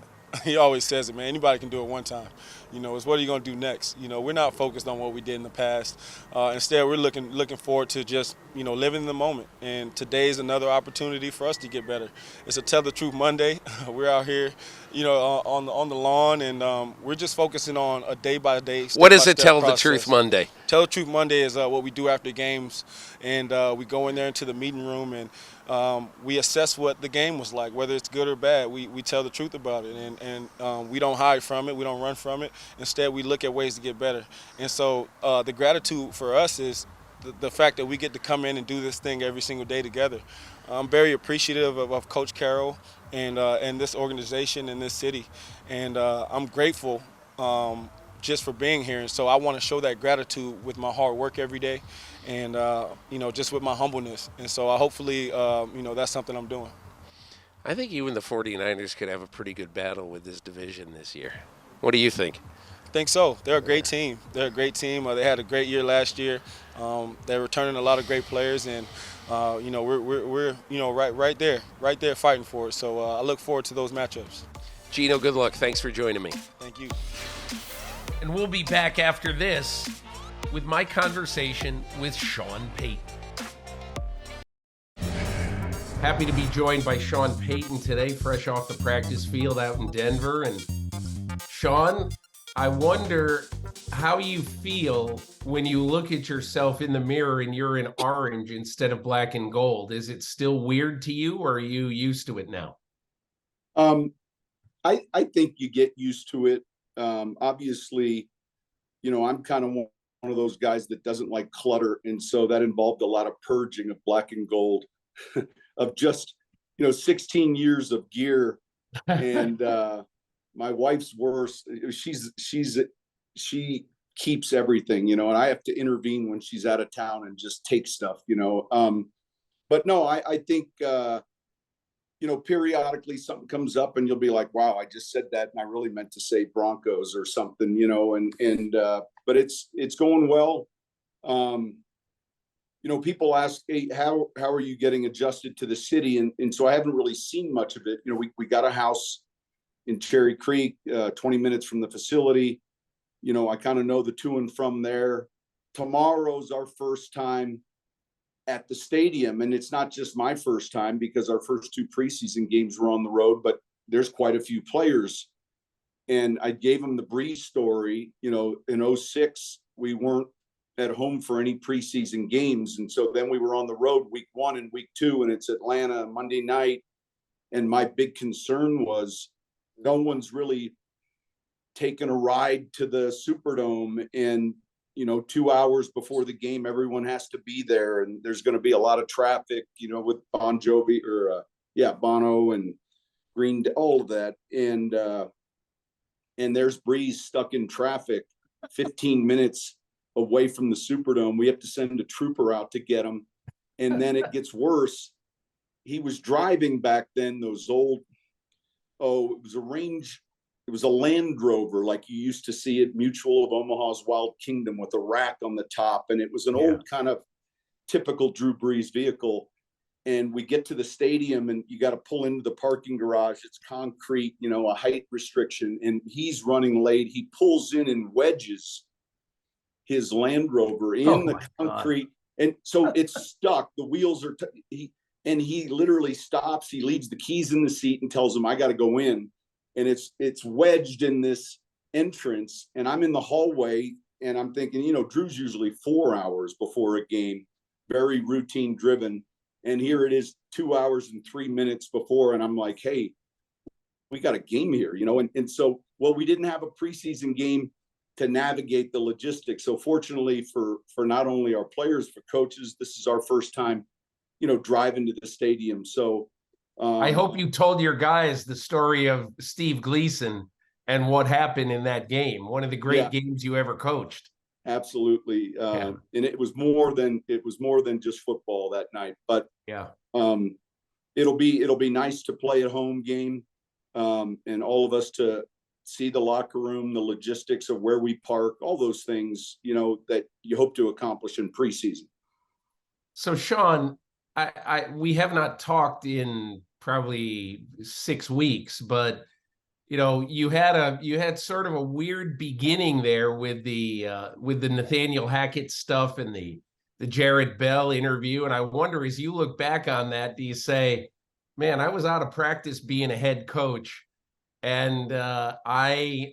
he always says it, man, anybody can do it one time. It's what are you going to do next? We're not focused on what we did in the past. Instead, we're looking forward to just, living in the moment. And today is another opportunity for us to get better. It's a Tell the Truth Monday. We're out here, on the lawn, and we're just focusing on a day-by-day, what is a Tell process. the Truth Monday? Tell the Truth Monday is what we do after games, and we go in there into the meeting room, and we assess what the game was like, whether it's good or bad. We tell the truth about it, and we don't hide from it. We don't run from it. Instead, we look at ways to get better. And so the gratitude for us is the fact that we get to come in and do this thing every single day together. I'm very appreciative of Coach Carroll and this organization and this city, and I'm grateful just for being here. And so I want to show that gratitude with my hard work every day, and just with my humbleness. And so hopefully that's something I'm doing. I think you and the 49ers could have a pretty good battle with this division this year. What do you think? I think so. They're a great team. They're a great team. They had a great year last year. They're returning a lot of great players, and we're right there fighting for it. So I look forward to those matchups. Geno, good luck. Thanks for joining me. Thank you. And we'll be back after this with my conversation with Sean Payton. Happy to be joined by Sean Payton today, fresh off the practice field out in Denver. And Sean, I wonder how you feel when you look at yourself in the mirror and you're in orange instead of black and gold. Is it still weird to you, or are you used to it now? I think you get used to it. Obviously, I'm kind of one of those guys that doesn't like clutter. And so that involved a lot of purging of black and gold of just, 16 years of gear. And my wife's worse. She keeps everything, and I have to intervene when she's out of town and just take stuff, But no, I think, periodically something comes up and you'll be like, wow, I just said that and I really meant to say Broncos or something, but it's going well. People ask, hey, how are you getting adjusted to the city? And so I haven't really seen much of it. We got a house in Cherry Creek, 20 minutes from the facility. I kind of know the to and from there. Tomorrow's our first time at the stadium, and it's not just my first time because our first two preseason games were on the road, but there's quite a few players. And I gave them the Breeze story. In 2006, we weren't at home for any preseason games. And so then we were on the road week 1 and week 2, and it's Atlanta Monday night. And my big concern was no one's really taken a ride to the Superdome, and 2 hours before the game, everyone has to be there, and there's going to be a lot of traffic, with Bon Jovi or Bono and Green Day, all of that, and there's Breeze stuck in traffic, 15 minutes away from the Superdome. We have to send a trooper out to get him, and then it gets worse. He was driving back then those old, it was a Land Rover, like you used to see at Mutual of Omaha's Wild Kingdom, with a rack on the top. And it was an old kind of typical Drew Brees vehicle. And we get to the stadium and you got to pull into the parking garage. It's concrete, a height restriction. And he's running late. He pulls in and wedges his Land Rover in the concrete. God. And so it's stuck. The wheels are, he literally stops. He leaves the keys in the seat and tells him, I got to go in. And it's wedged in this entrance, and I'm in the hallway, and I'm thinking, Drew's usually 4 hours before a game, very routine driven. And here it is 2 hours and 3 minutes before. And I'm like, hey, we got a game here, and so, we didn't have a preseason game to navigate the logistics. So fortunately for not only our players, for coaches, this is our first time, driving to the stadium. So, I hope you told your guys the story of Steve Gleason and what happened in that game. One of the great games you ever coached. Absolutely. And it was more than just football that night, but it'll be nice to play a home game, and all of us to see the locker room, the logistics of where we park, all those things, that you hope to accomplish in preseason. So Sean, we have not talked in probably 6 weeks, but you had sort of a weird beginning there with the Nathaniel Hackett stuff and the Jared Bell interview. And I wonder, as you look back on that, do you say, man, I was out of practice being a head coach, and I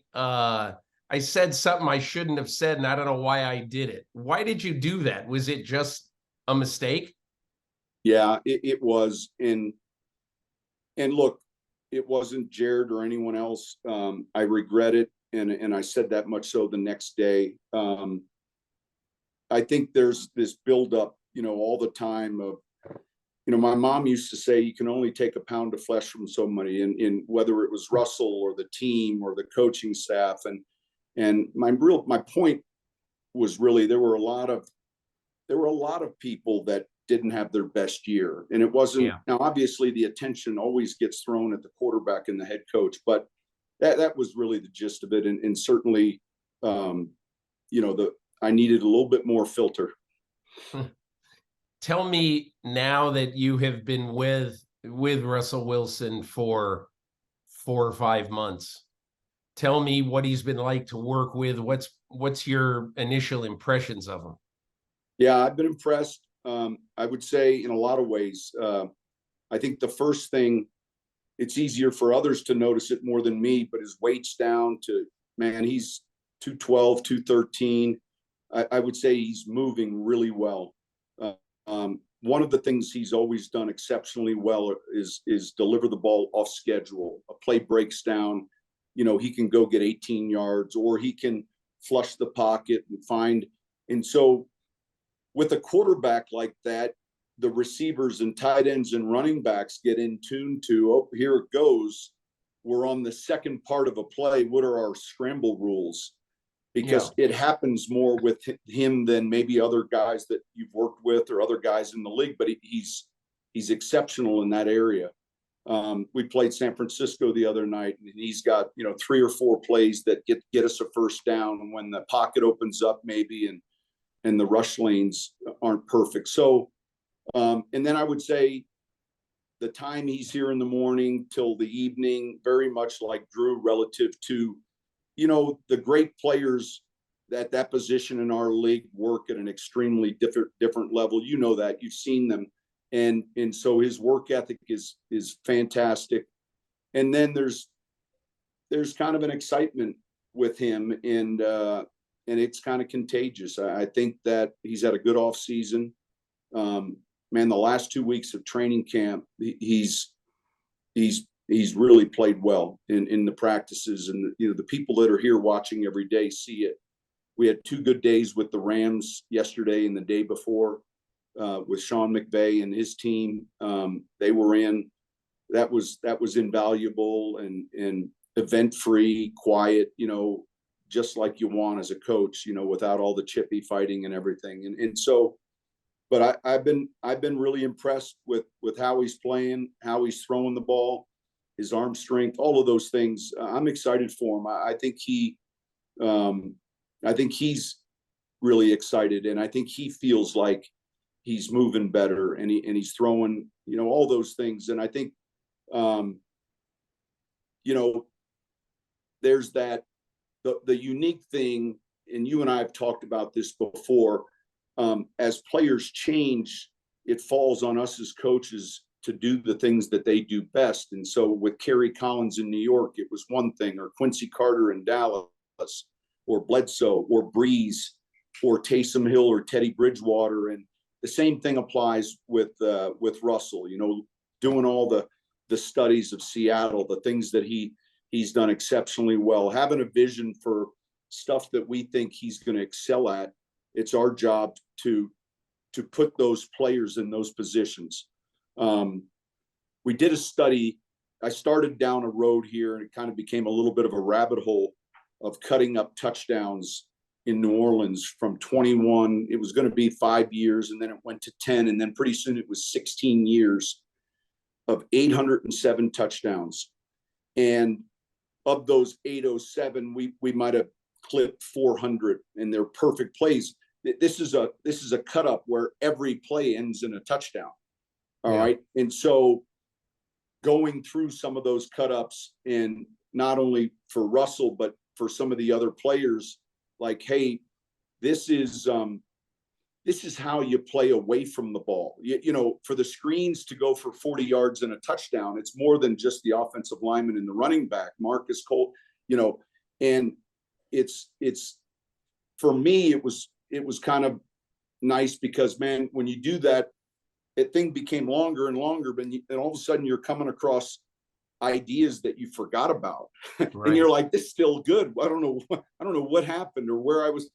said something I shouldn't have said, and I don't know why I did it. Why did you do that? Was it just a mistake? Yeah, it was. And look, it wasn't Jared or anyone else. I regret it. And I said that much so the next day. I think there's this buildup, all the time of, my mom used to say you can only take a pound of flesh from somebody, and whether it was Russell or the team or the coaching staff. And my point was really there were a lot of people that didn't have their best year. And it wasn't, now obviously the attention always gets thrown at the quarterback and the head coach, but that was really the gist of it. And certainly, I needed a little bit more filter. Tell me, now that you have been with Russell Wilson for 4 or 5 months, tell me what he's been like to work with. What's your initial impressions of him? Yeah, I've been impressed. I would say in a lot of ways. I think the first thing, it's easier for others to notice it more than me, but his weight's down to, man, he's 212, 213. I would say he's moving really well. One of the things he's always done exceptionally well is deliver the ball off schedule. A play breaks down, he can go get 18 yards, or he can flush the pocket and find. And so with a quarterback like that, the receivers and tight ends and running backs get in tune to, oh, here it goes. We're on the second part of a play. What are our scramble rules? Because it happens more with him than maybe other guys that you've worked with or other guys in the league, but he's exceptional in that area. We played San Francisco the other night, and he's got, 3 or 4 plays that get us a first down when the pocket opens up maybe, and the rush lanes aren't perfect. So, and then I would say the time he's here in the morning till the evening, very much like Drew relative to, the great players at that position in our league work at an extremely different level. That you've seen them. And so his work ethic is fantastic. And then there's kind of an excitement with him, and it's kind of contagious. I think that he's had a good off season. Man, the last 2 weeks of training camp, he's really played well in the practices, and the people that are here watching every day see it. We had 2 good days with the Rams yesterday and the day before with Sean McVay and his team. They were in. That was invaluable and event-free, quiet. Just like you want as a coach. Without all the chippy fighting and everything. And so, but I've been really impressed with how he's playing, how he's throwing the ball, his arm strength, all of those things. I'm excited for him. I think he's really excited, and I think he feels like he's moving better, and he's throwing, all those things. And I think, there's that, the unique thing, and you and I have talked about this before, as players change, it falls on us as coaches to do the things that they do best. And so with Kerry Collins in New York, it was one thing, or Quincy Carter in Dallas, or Bledsoe, or Breeze, or Taysom Hill, or Teddy Bridgewater. And the same thing applies with Russell, doing all the studies of Seattle, the things that he's done exceptionally well, having a vision for stuff that we think he's going to excel at. It's our job to put those players in those positions. We did a study. I started down a road here, and it kind of became a little bit of a rabbit hole of cutting up touchdowns in New Orleans from 21. It was going to be 5 years, and then it went to 10. And then pretty soon it was 16 years of 807 touchdowns. And of those 807, we might have clipped 400, and they're perfect plays. This is a cut up where every play ends in a touchdown. All right. And so going through some of those cut ups, and not only for Russell, but for some of the other players, like, hey, this is how you play away from the ball. For the screens to go for 40 yards and a touchdown, it's more than just the offensive lineman and the running back, Marcus Cole, and it's for me, it was kind of nice because, man, when you do that, that thing became longer and longer, but and all of a sudden you're coming across ideas that you forgot about. Right. And you're like, this is still good. I don't know what happened or where I was.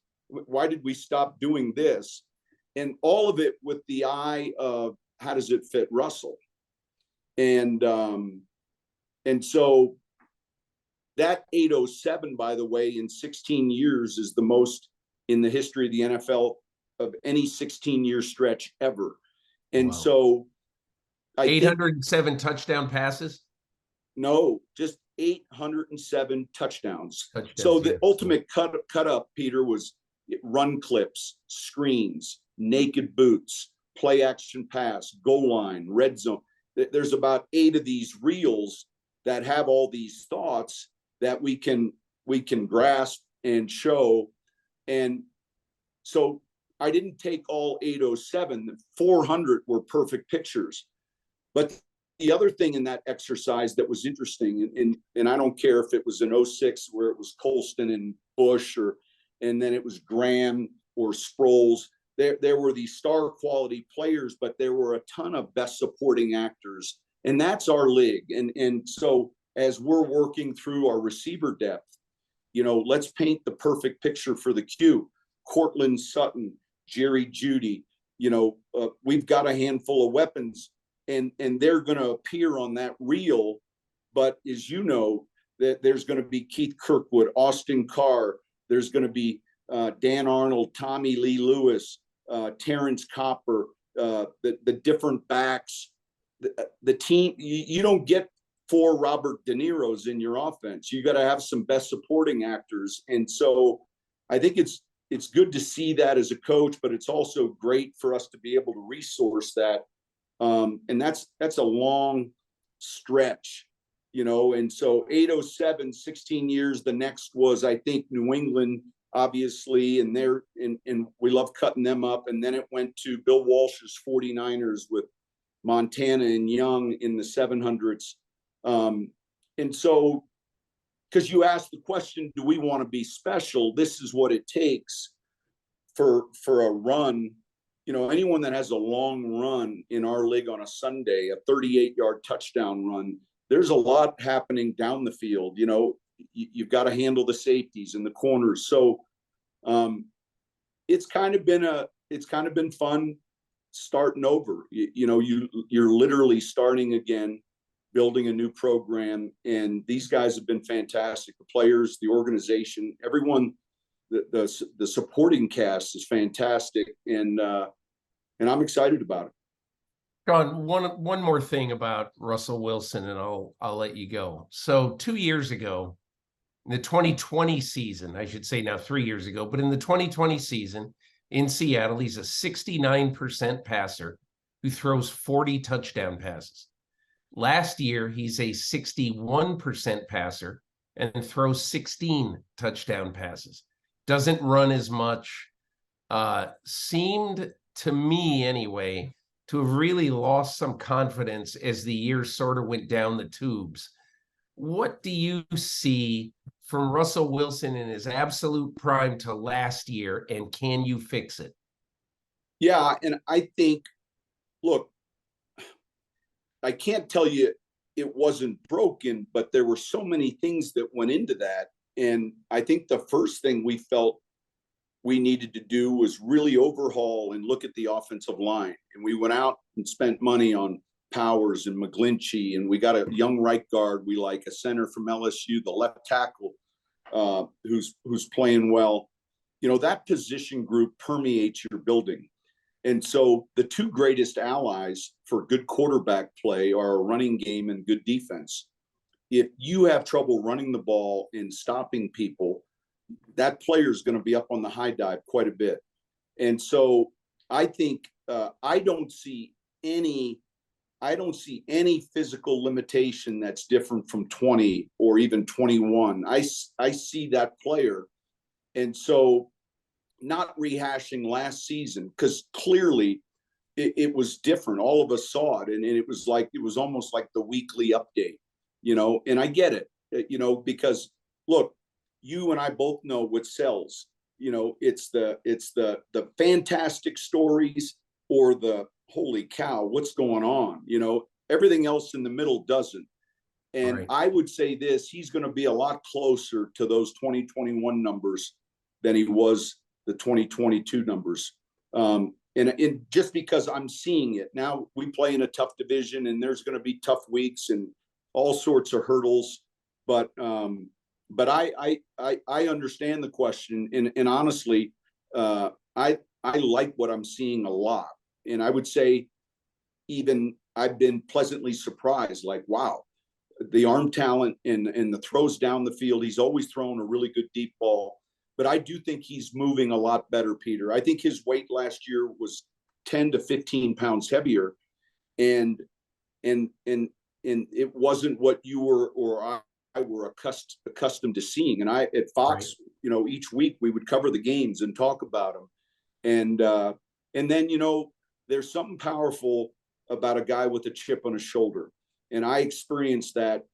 why did we stop doing this? And all of it with the eye of how does it fit Russell? And so that 807, by the way, in 16 years is the most in the history of the NFL of any 16-year stretch ever. And wow. So 807 touchdown passes? No, just 807 touchdowns. So the ultimate cut up, Peter, was run clips, screens, naked boots, play action pass, goal line, red zone. There's about 8 of these reels that have all these thoughts that we can grasp and show. And so I didn't take all 807. 400 were perfect pictures. But the other thing in that exercise that was interesting, and I don't care if it was in 06 where it was Colston and Bush, and then it was Graham or Sproles. There were these star quality players, but there were a ton of best supporting actors, and that's our league. And so as we're working through our receiver depth, let's paint the perfect picture for the Q. Cortland Sutton, Jerry Jeudy, we've got a handful of weapons, and they're going to appear on that reel. But as you know, that there's going to be Keith Kirkwood, Austin Carr, there's going to be Dan Arnold, Tommy Lee Lewis, Terrence Copper, the different backs, the team. You don't get 4 Robert De Niro's in your offense. You got to have some best supporting actors. And so I think it's good to see that as a coach, but it's also great for us to be able to resource that. And that's a long stretch, and so 807, 16 years. The next was, I think, New England, obviously, and we love cutting them up. And then it went to Bill Walsh's 49ers with Montana and Young in the 700s. And so, because you asked the question, do we want to be special? This is what it takes for a run. Anyone that has a long run in our league on a Sunday, a 38-yard touchdown run, there's a lot happening down the field. You've got to handle the safeties and the corners. So it's kind of been fun starting over. You're literally starting again, building a new program, and these guys have been fantastic. The players, the organization, everyone. The supporting cast is fantastic, and I'm excited about it. Sean, one more thing about Russell Wilson, and I'll let you go. So 2 years ago, in the 2020 season, I should say now 3 years ago, but in the 2020 season in Seattle, he's a 69% passer who throws 40 touchdown passes. Last year, he's a 61% passer and throws 16 touchdown passes. Doesn't run as much, seemed to me anyway to have really lost some confidence as the year sort of went down the tubes. What do you see from Russell Wilson in his absolute prime to last year, and can you fix it? Yeah, and I think, look, I can't tell you it wasn't broken, but there were so many things that went into that. And I think the first thing we felt we needed to do was really overhaul and look at the offensive line. And we went out and spent money on Powers and McGlinchey, and we got a young right guard we like, a center from LSU, the left tackle who's playing well. That position group permeates your building. And so the two greatest allies for good quarterback play are a running game and good defense. If you have trouble running the ball and stopping people, that player is going to be up on the high dive quite a bit. And so I think I don't see any physical limitation that's different from 20 or even 21. I see that player. And so not rehashing last season, because clearly it was different. All of us saw it. And it was almost like the weekly update. And I get it, because look, you and I both know what sells. It's the fantastic stories or the holy cow, what's going on? Everything else in the middle doesn't. And right. I would say this, he's going to be a lot closer to those 2021 numbers than he was the 2022 numbers. And just because I'm seeing it now, we play in a tough division, and there's going to be tough weeks and all sorts of hurdles. But I understand the question, and honestly, I like what I'm seeing a lot, and I would say even I've been pleasantly surprised. Like, wow, the arm talent and the throws down the field. He's always thrown a really good deep ball. But I do think he's moving a lot better, Peter. I think his weight last year was 10 to 15 pounds heavier, and it wasn't what you were or I were accustomed to seeing. And I at Fox, right, each week we would cover the games and talk about them, and then there's something powerful about a guy with a chip on his shoulder, and I experienced that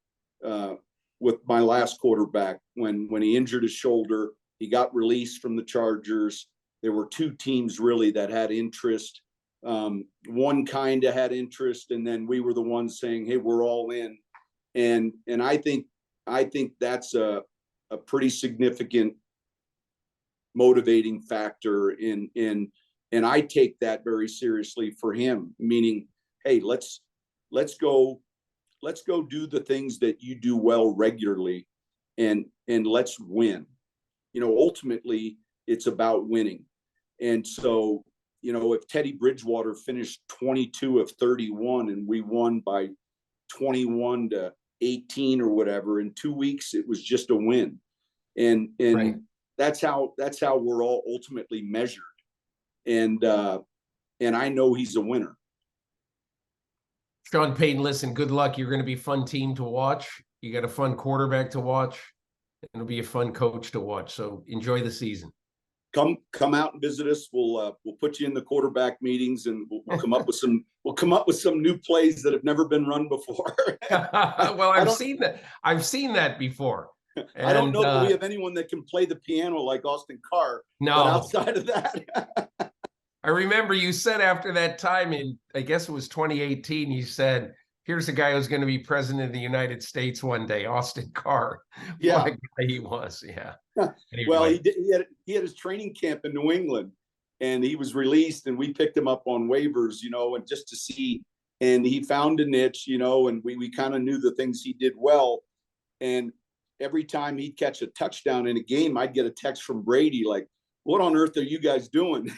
with my last quarterback when he injured his shoulder. He got released from the Chargers. There were two teams really that had interest. One kind of had interest, and then we were the ones saying, "Hey, we're all in." And I think that's a pretty significant motivating factor and I take that very seriously for him. Meaning, hey, let's go do the things that you do well regularly, and let's win. Ultimately, it's about winning. And so, if Teddy Bridgewater finished 22 of 31 and we won by 21-18 or whatever in 2 weeks, it was just a win. And right, that's how we're all ultimately measured. And I know he's a winner. Sean Payton, listen, good luck. You're going to be a fun team to watch. You got a fun quarterback to watch. It'll be a fun coach to watch. So enjoy the season. Come out and visit us. We'll put you in the quarterback meetings, and we'll come up with some. We'll come up with some new plays that have never been run before. Well, I've seen that. I've seen that before. And, I don't know that we have anyone that can play the piano like Austin Carr. No. But outside of that, I remember you said after that time in, I guess it was 2018, you said, "Here's a guy who's going to be president of the United States one day, Austin Carr." Yeah, what a guy he was. Yeah. Anyway. Well, he had his training camp in New England, and he was released, and we picked him up on waivers, and just to see. And he found a niche, and we kind of knew the things he did well. And every time he'd catch a touchdown in a game, I'd get a text from Brady like, "What on earth are you guys doing?"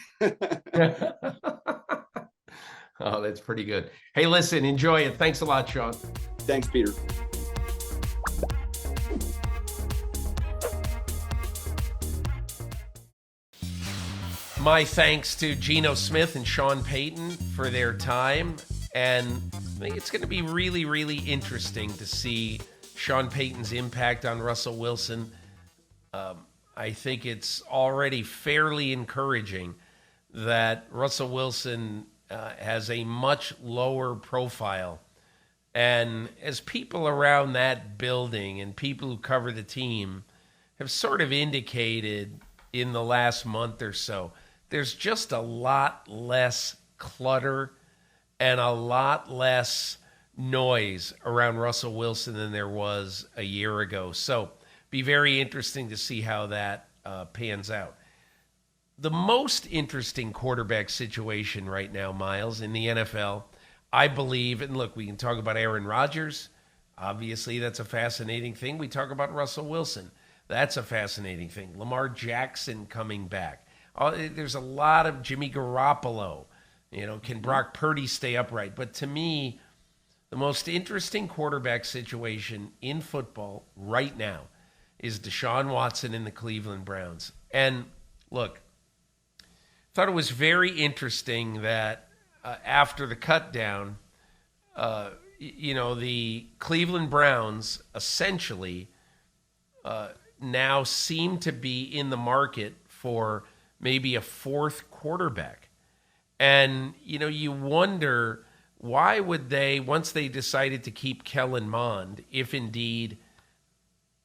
Oh, that's pretty good. Hey, listen, enjoy it. Thanks a lot, Sean. Thanks, Peter. My thanks to Geno Smith and Sean Payton for their time. And I think it's going to be really, really interesting to see Sean Payton's impact on Russell Wilson. I think it's already fairly encouraging that Russell Wilson has a much lower profile. And as people around that building and people who cover the team have sort of indicated in the last month or so, there's just a lot less clutter and a lot less noise around Russell Wilson than there was a year ago. So be very interesting to see how that pans out. The most interesting quarterback situation right now, Myles, in the NFL, I believe, and look, we can talk about Aaron Rodgers. Obviously, that's a fascinating thing. We talk about Russell Wilson. That's a fascinating thing. Lamar Jackson coming back. There's a lot of Jimmy Garoppolo. Can Brock Purdy stay upright? But to me, the most interesting quarterback situation in football right now is Deshaun Watson in the Cleveland Browns. And look, thought it was very interesting that after the cut down, the Cleveland Browns essentially now seem to be in the market for maybe a fourth quarterback. And, you wonder, why would they, once they decided to keep Kellen Mond, if indeed,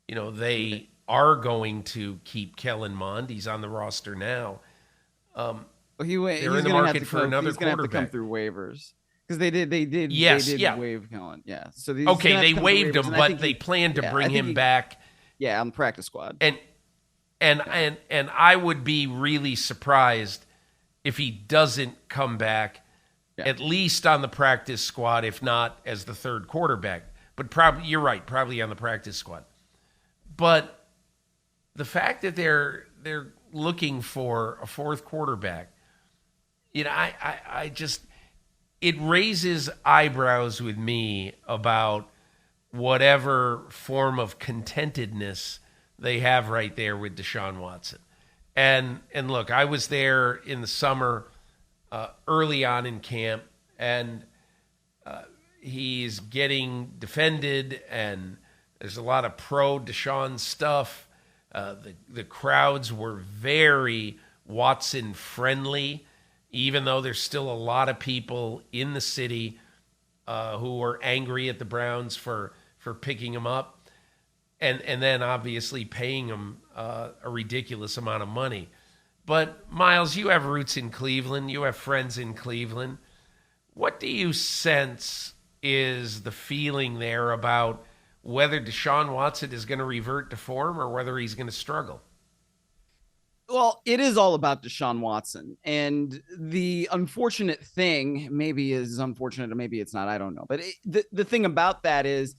they are going to keep Kellen Mond, he's on the roster now, they're in the market for another quarterback. He's going to have to come through waivers because they did waive Kellen. Yeah. So they waived him, but they plan to bring him back. Yeah, on the practice squad. And And I would be really surprised if he doesn't come back, at least on the practice squad, if not as the third quarterback. But probably, you're right, probably on the practice squad. But the fact that they're looking for a fourth quarterback, I just, it raises eyebrows with me about whatever form of contentedness they have right there with Deshaun Watson. And look, I was there in the summer, early on in camp, and he's getting defended, and there's a lot of pro Deshaun stuff. The crowds were very Watson friendly, even though there's still a lot of people in the city who are angry at the Browns for picking him up. And then obviously paying him a ridiculous amount of money. But Myles, you have roots in Cleveland. You have friends in Cleveland. What do you sense is the feeling there about whether Deshaun Watson is going to revert to form or whether he's going to struggle? Well, it is all about Deshaun Watson. And the unfortunate thing, maybe is unfortunate or maybe it's not, I don't know. But the thing about that is,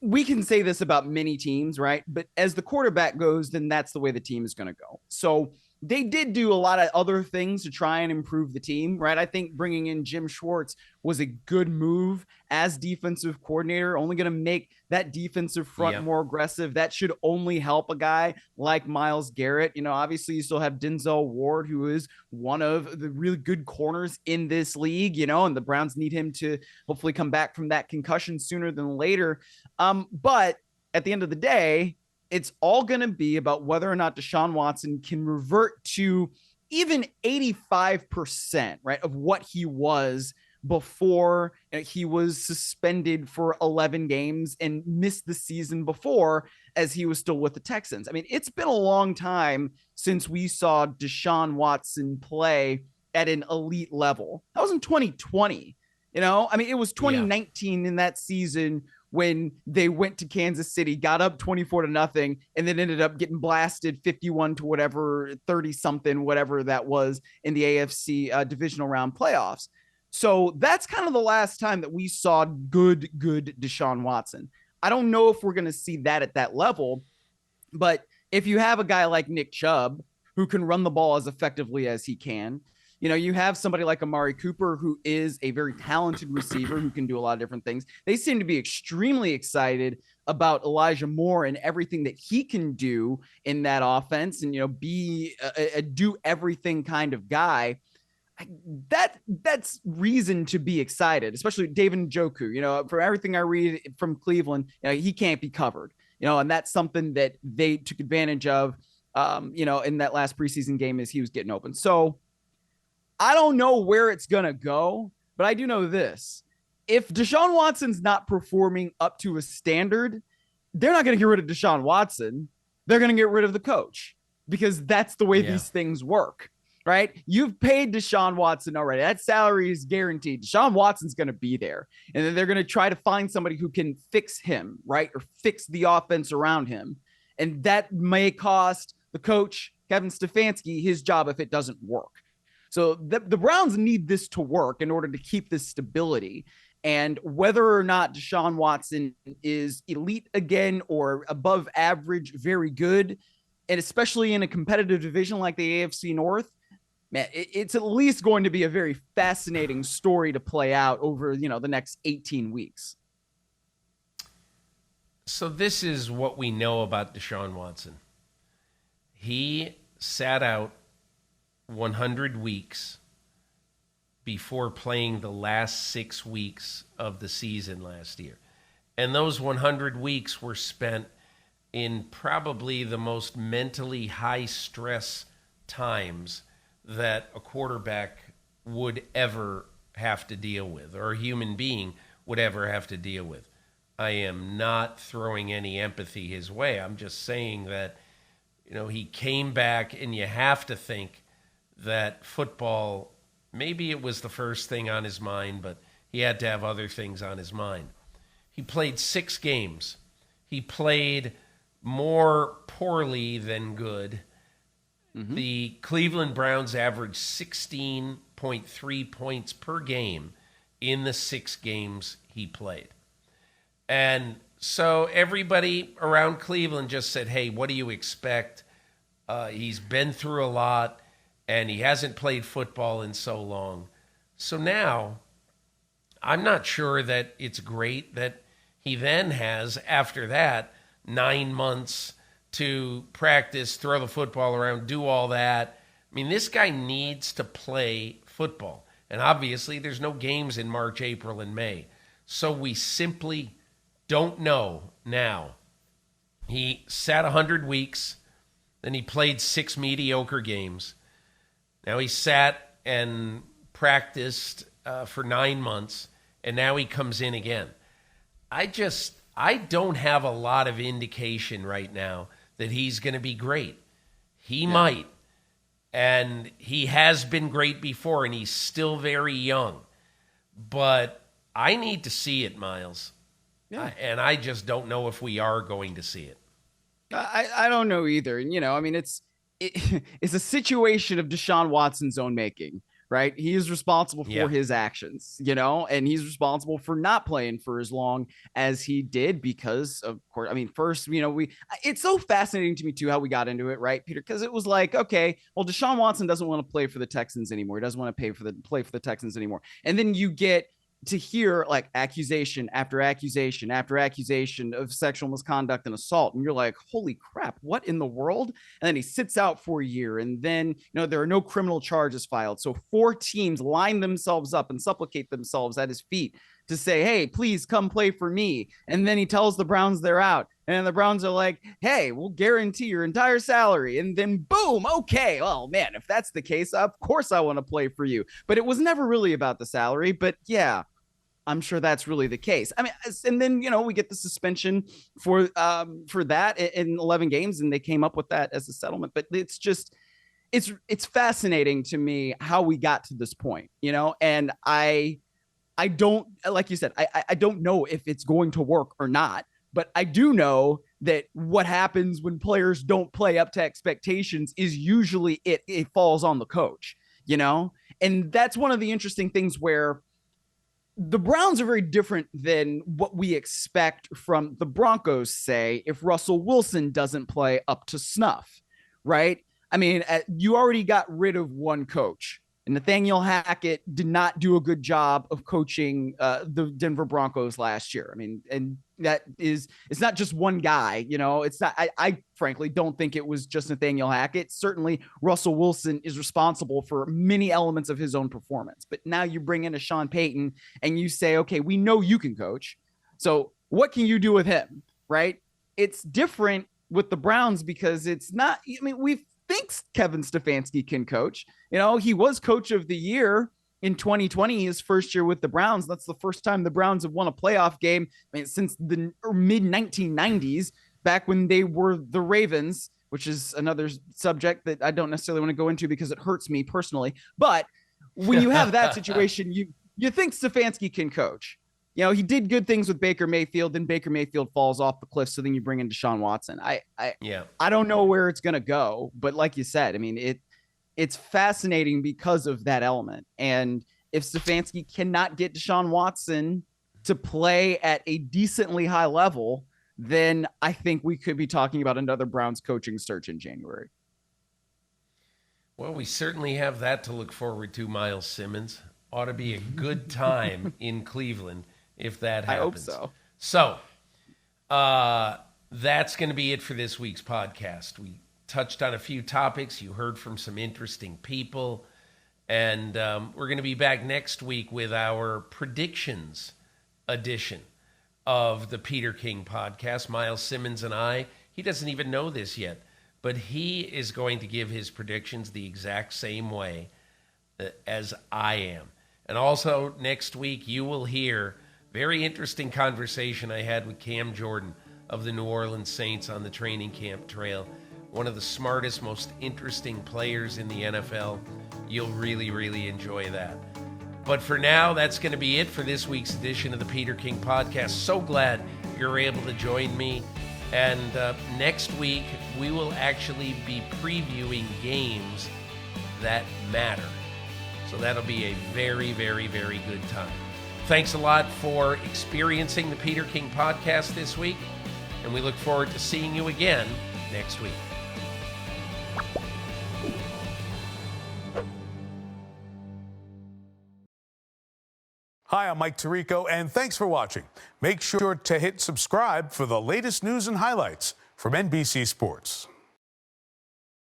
we can say this about many teams, right? But as the quarterback goes, then that's the way the team is going to go. So they did do a lot of other things to try and improve the team, right? I think bringing in Jim Schwartz was a good move as defensive coordinator, only going to make that defensive front more aggressive. That should only help a guy like Myles Garrett. Obviously you still have Denzel Ward, who is one of the really good corners in this league, and the Browns need him to hopefully come back from that concussion sooner than later. But at the end of the day, it's all going to be about whether or not Deshaun Watson can revert to even 85%, right, of what he was before he was suspended for 11 games and missed the season before, as he was still with the Texans. I mean, it's been a long time since we saw Deshaun Watson play at an elite level. That was in 2020. It was 2019 in that season when they went to Kansas City, got up 24-0, and then ended up getting blasted 51 to whatever, 30 something, whatever that was in the AFC divisional round playoffs. So that's kind of the last time that we saw good Deshaun Watson. I don't know if we're going to see that at that level, but if you have a guy like Nick Chubb who can run the ball as effectively as he can, you have somebody like Amari Cooper, who is a very talented receiver who can do a lot of different things. They seem to be extremely excited about Elijah Moore and everything that he can do in that offense, and, be a do everything kind of guy. That's reason to be excited, especially David Njoku. For everything I read from Cleveland, he can't be covered, and that's something that they took advantage of, in that last preseason game as he was getting open. So I don't know where it's going to go, but I do know this. If Deshaun Watson's not performing up to a standard, they're not going to get rid of Deshaun Watson. They're going to get rid of the coach, because that's the way these things work, right? You've paid Deshaun Watson already. That salary is guaranteed. Deshaun Watson's going to be there. And then they're going to try to find somebody who can fix him, right? Or fix the offense around him. And that may cost the coach, Kevin Stefanski, his job if it doesn't work. So the Browns need this to work in order to keep this stability. And whether or not Deshaun Watson is elite again or above average, very good, and especially in a competitive division like the AFC North, man, it's at least going to be a very fascinating story to play out over, the next 18 weeks. So this is what we know about Deshaun Watson. He sat out 100 weeks before playing the last 6 weeks of the season last year. And those 100 weeks were spent in probably the most mentally high-stress times that a quarterback would ever have to deal with, or a human being would ever have to deal with. I am not throwing any empathy his way. I'm just saying that, he came back, and you have to think that football, maybe it was the first thing on his mind, but he had to have other things on his mind. He played 6 games. He played more poorly than good. Mm-hmm. The Cleveland Browns averaged 16.3 points per game in the 6 games he played. And so everybody around Cleveland just said, hey, what do you expect? He's been through a lot, and he hasn't played football in so long. So now, I'm not sure that it's great that he then has, after that, 9 months to practice, throw the football around, do all that. I mean, this guy needs to play football. And obviously, there's no games in March, April, and May. So we simply don't know now. He sat 100 weeks, then he played 6 mediocre games. Now he sat and practiced for 9 months, and now he comes in again. I don't have a lot of indication right now that he's going to be great. He might, and he has been great before, and he's still very young. But I need to see it, Myles. Yeah. And I just don't know if we are going to see it. I don't know either. You know, I mean, it's a situation of Deshaun Watson's own making, right? He is responsible for his actions, you know, and he's responsible for not playing for as long as he did because, of course, I mean, first, you know, it's so fascinating to me too how we got into it, right, Peter? Because it was like, okay, well, Deshaun Watson doesn't want to play for the Texans anymore. He doesn't want to play for the Texans anymore. And then you get to hear like accusation after accusation after accusation of sexual misconduct and assault. And you're like, holy crap, what in the world? And then he sits out for a year. And then, you know, there are no criminal charges filed. So 4 teams line themselves up and supplicate themselves at his feet to say, hey, please come play for me. And then he tells the Browns they're out. And the Browns are like, hey, we'll guarantee your entire salary. And then boom, okay, well, man, if that's the case, of course I want to play for you. But it was never really about the salary. But yeah, I'm sure that's really the case. I mean, and then, you know, we get the suspension for that in 11 games, and they came up with that as a settlement. But it's just, it's fascinating to me how we got to this point, you know, and I don't, like you said, I don't know if it's going to work or not. But I do know that what happens when players don't play up to expectations is usually it falls on the coach, you know? And that's one of the interesting things where the Browns are very different than what we expect from the Broncos, say, if Russell Wilson doesn't play up to snuff, right? I mean, you already got rid of one coach. And Nathaniel Hackett did not do a good job of coaching the Denver Broncos last year. I mean, and it's not just one guy, you know, it's not, I frankly don't think it was just Nathaniel Hackett. Certainly Russell Wilson is responsible for many elements of his own performance, but now you bring in a Sean Payton and you say, okay, we know you can coach. So what can you do with him? Right. It's different with the Browns because it's not, I mean, we think Kevin Stefanski can coach, you know, he was coach of the year in 2020, his first year with the Browns. That's the first time the Browns have won a playoff game, I mean, since the mid 1990s, back when they were the Ravens, which is another subject that I don't necessarily want to go into because it hurts me personally. But when you have that situation, you think Stefanski can coach. You know, he did good things with Baker Mayfield, then Baker Mayfield falls off the cliff. So then you bring in Deshaun Watson. I don't know where it's going to go, but like you said, I mean, it's fascinating because of that element. And if Stefanski cannot get Deshaun Watson to play at a decently high level, then I think we could be talking about another Browns coaching search in January. Well, we certainly have that to look forward to, Myles Simmons. Ought to be a good time in Cleveland if that happens. I hope so. So that's going to be it for this week's podcast. We touched on a few topics. You heard from some interesting people. And we're going to be back next week with our predictions edition of the Peter King podcast. Myles Simmons and I, he doesn't even know this yet, but he is going to give his predictions the exact same way as I am. And also next week, you will hear very interesting conversation I had with Cam Jordan of the New Orleans Saints on the training camp trail. One of the smartest, most interesting players in the NFL. You'll really, really enjoy that. But for now, that's going to be it for this week's edition of the Peter King podcast. So glad you're able to join me. And next week, we will actually be previewing games that matter. So that'll be a very, very, very good time. Thanks a lot for experiencing the Peter King podcast this week, and we look forward to seeing you again next week. Hi, I'm Mike Tirico, and thanks for watching. Make sure to hit subscribe for the latest news and highlights from NBC Sports.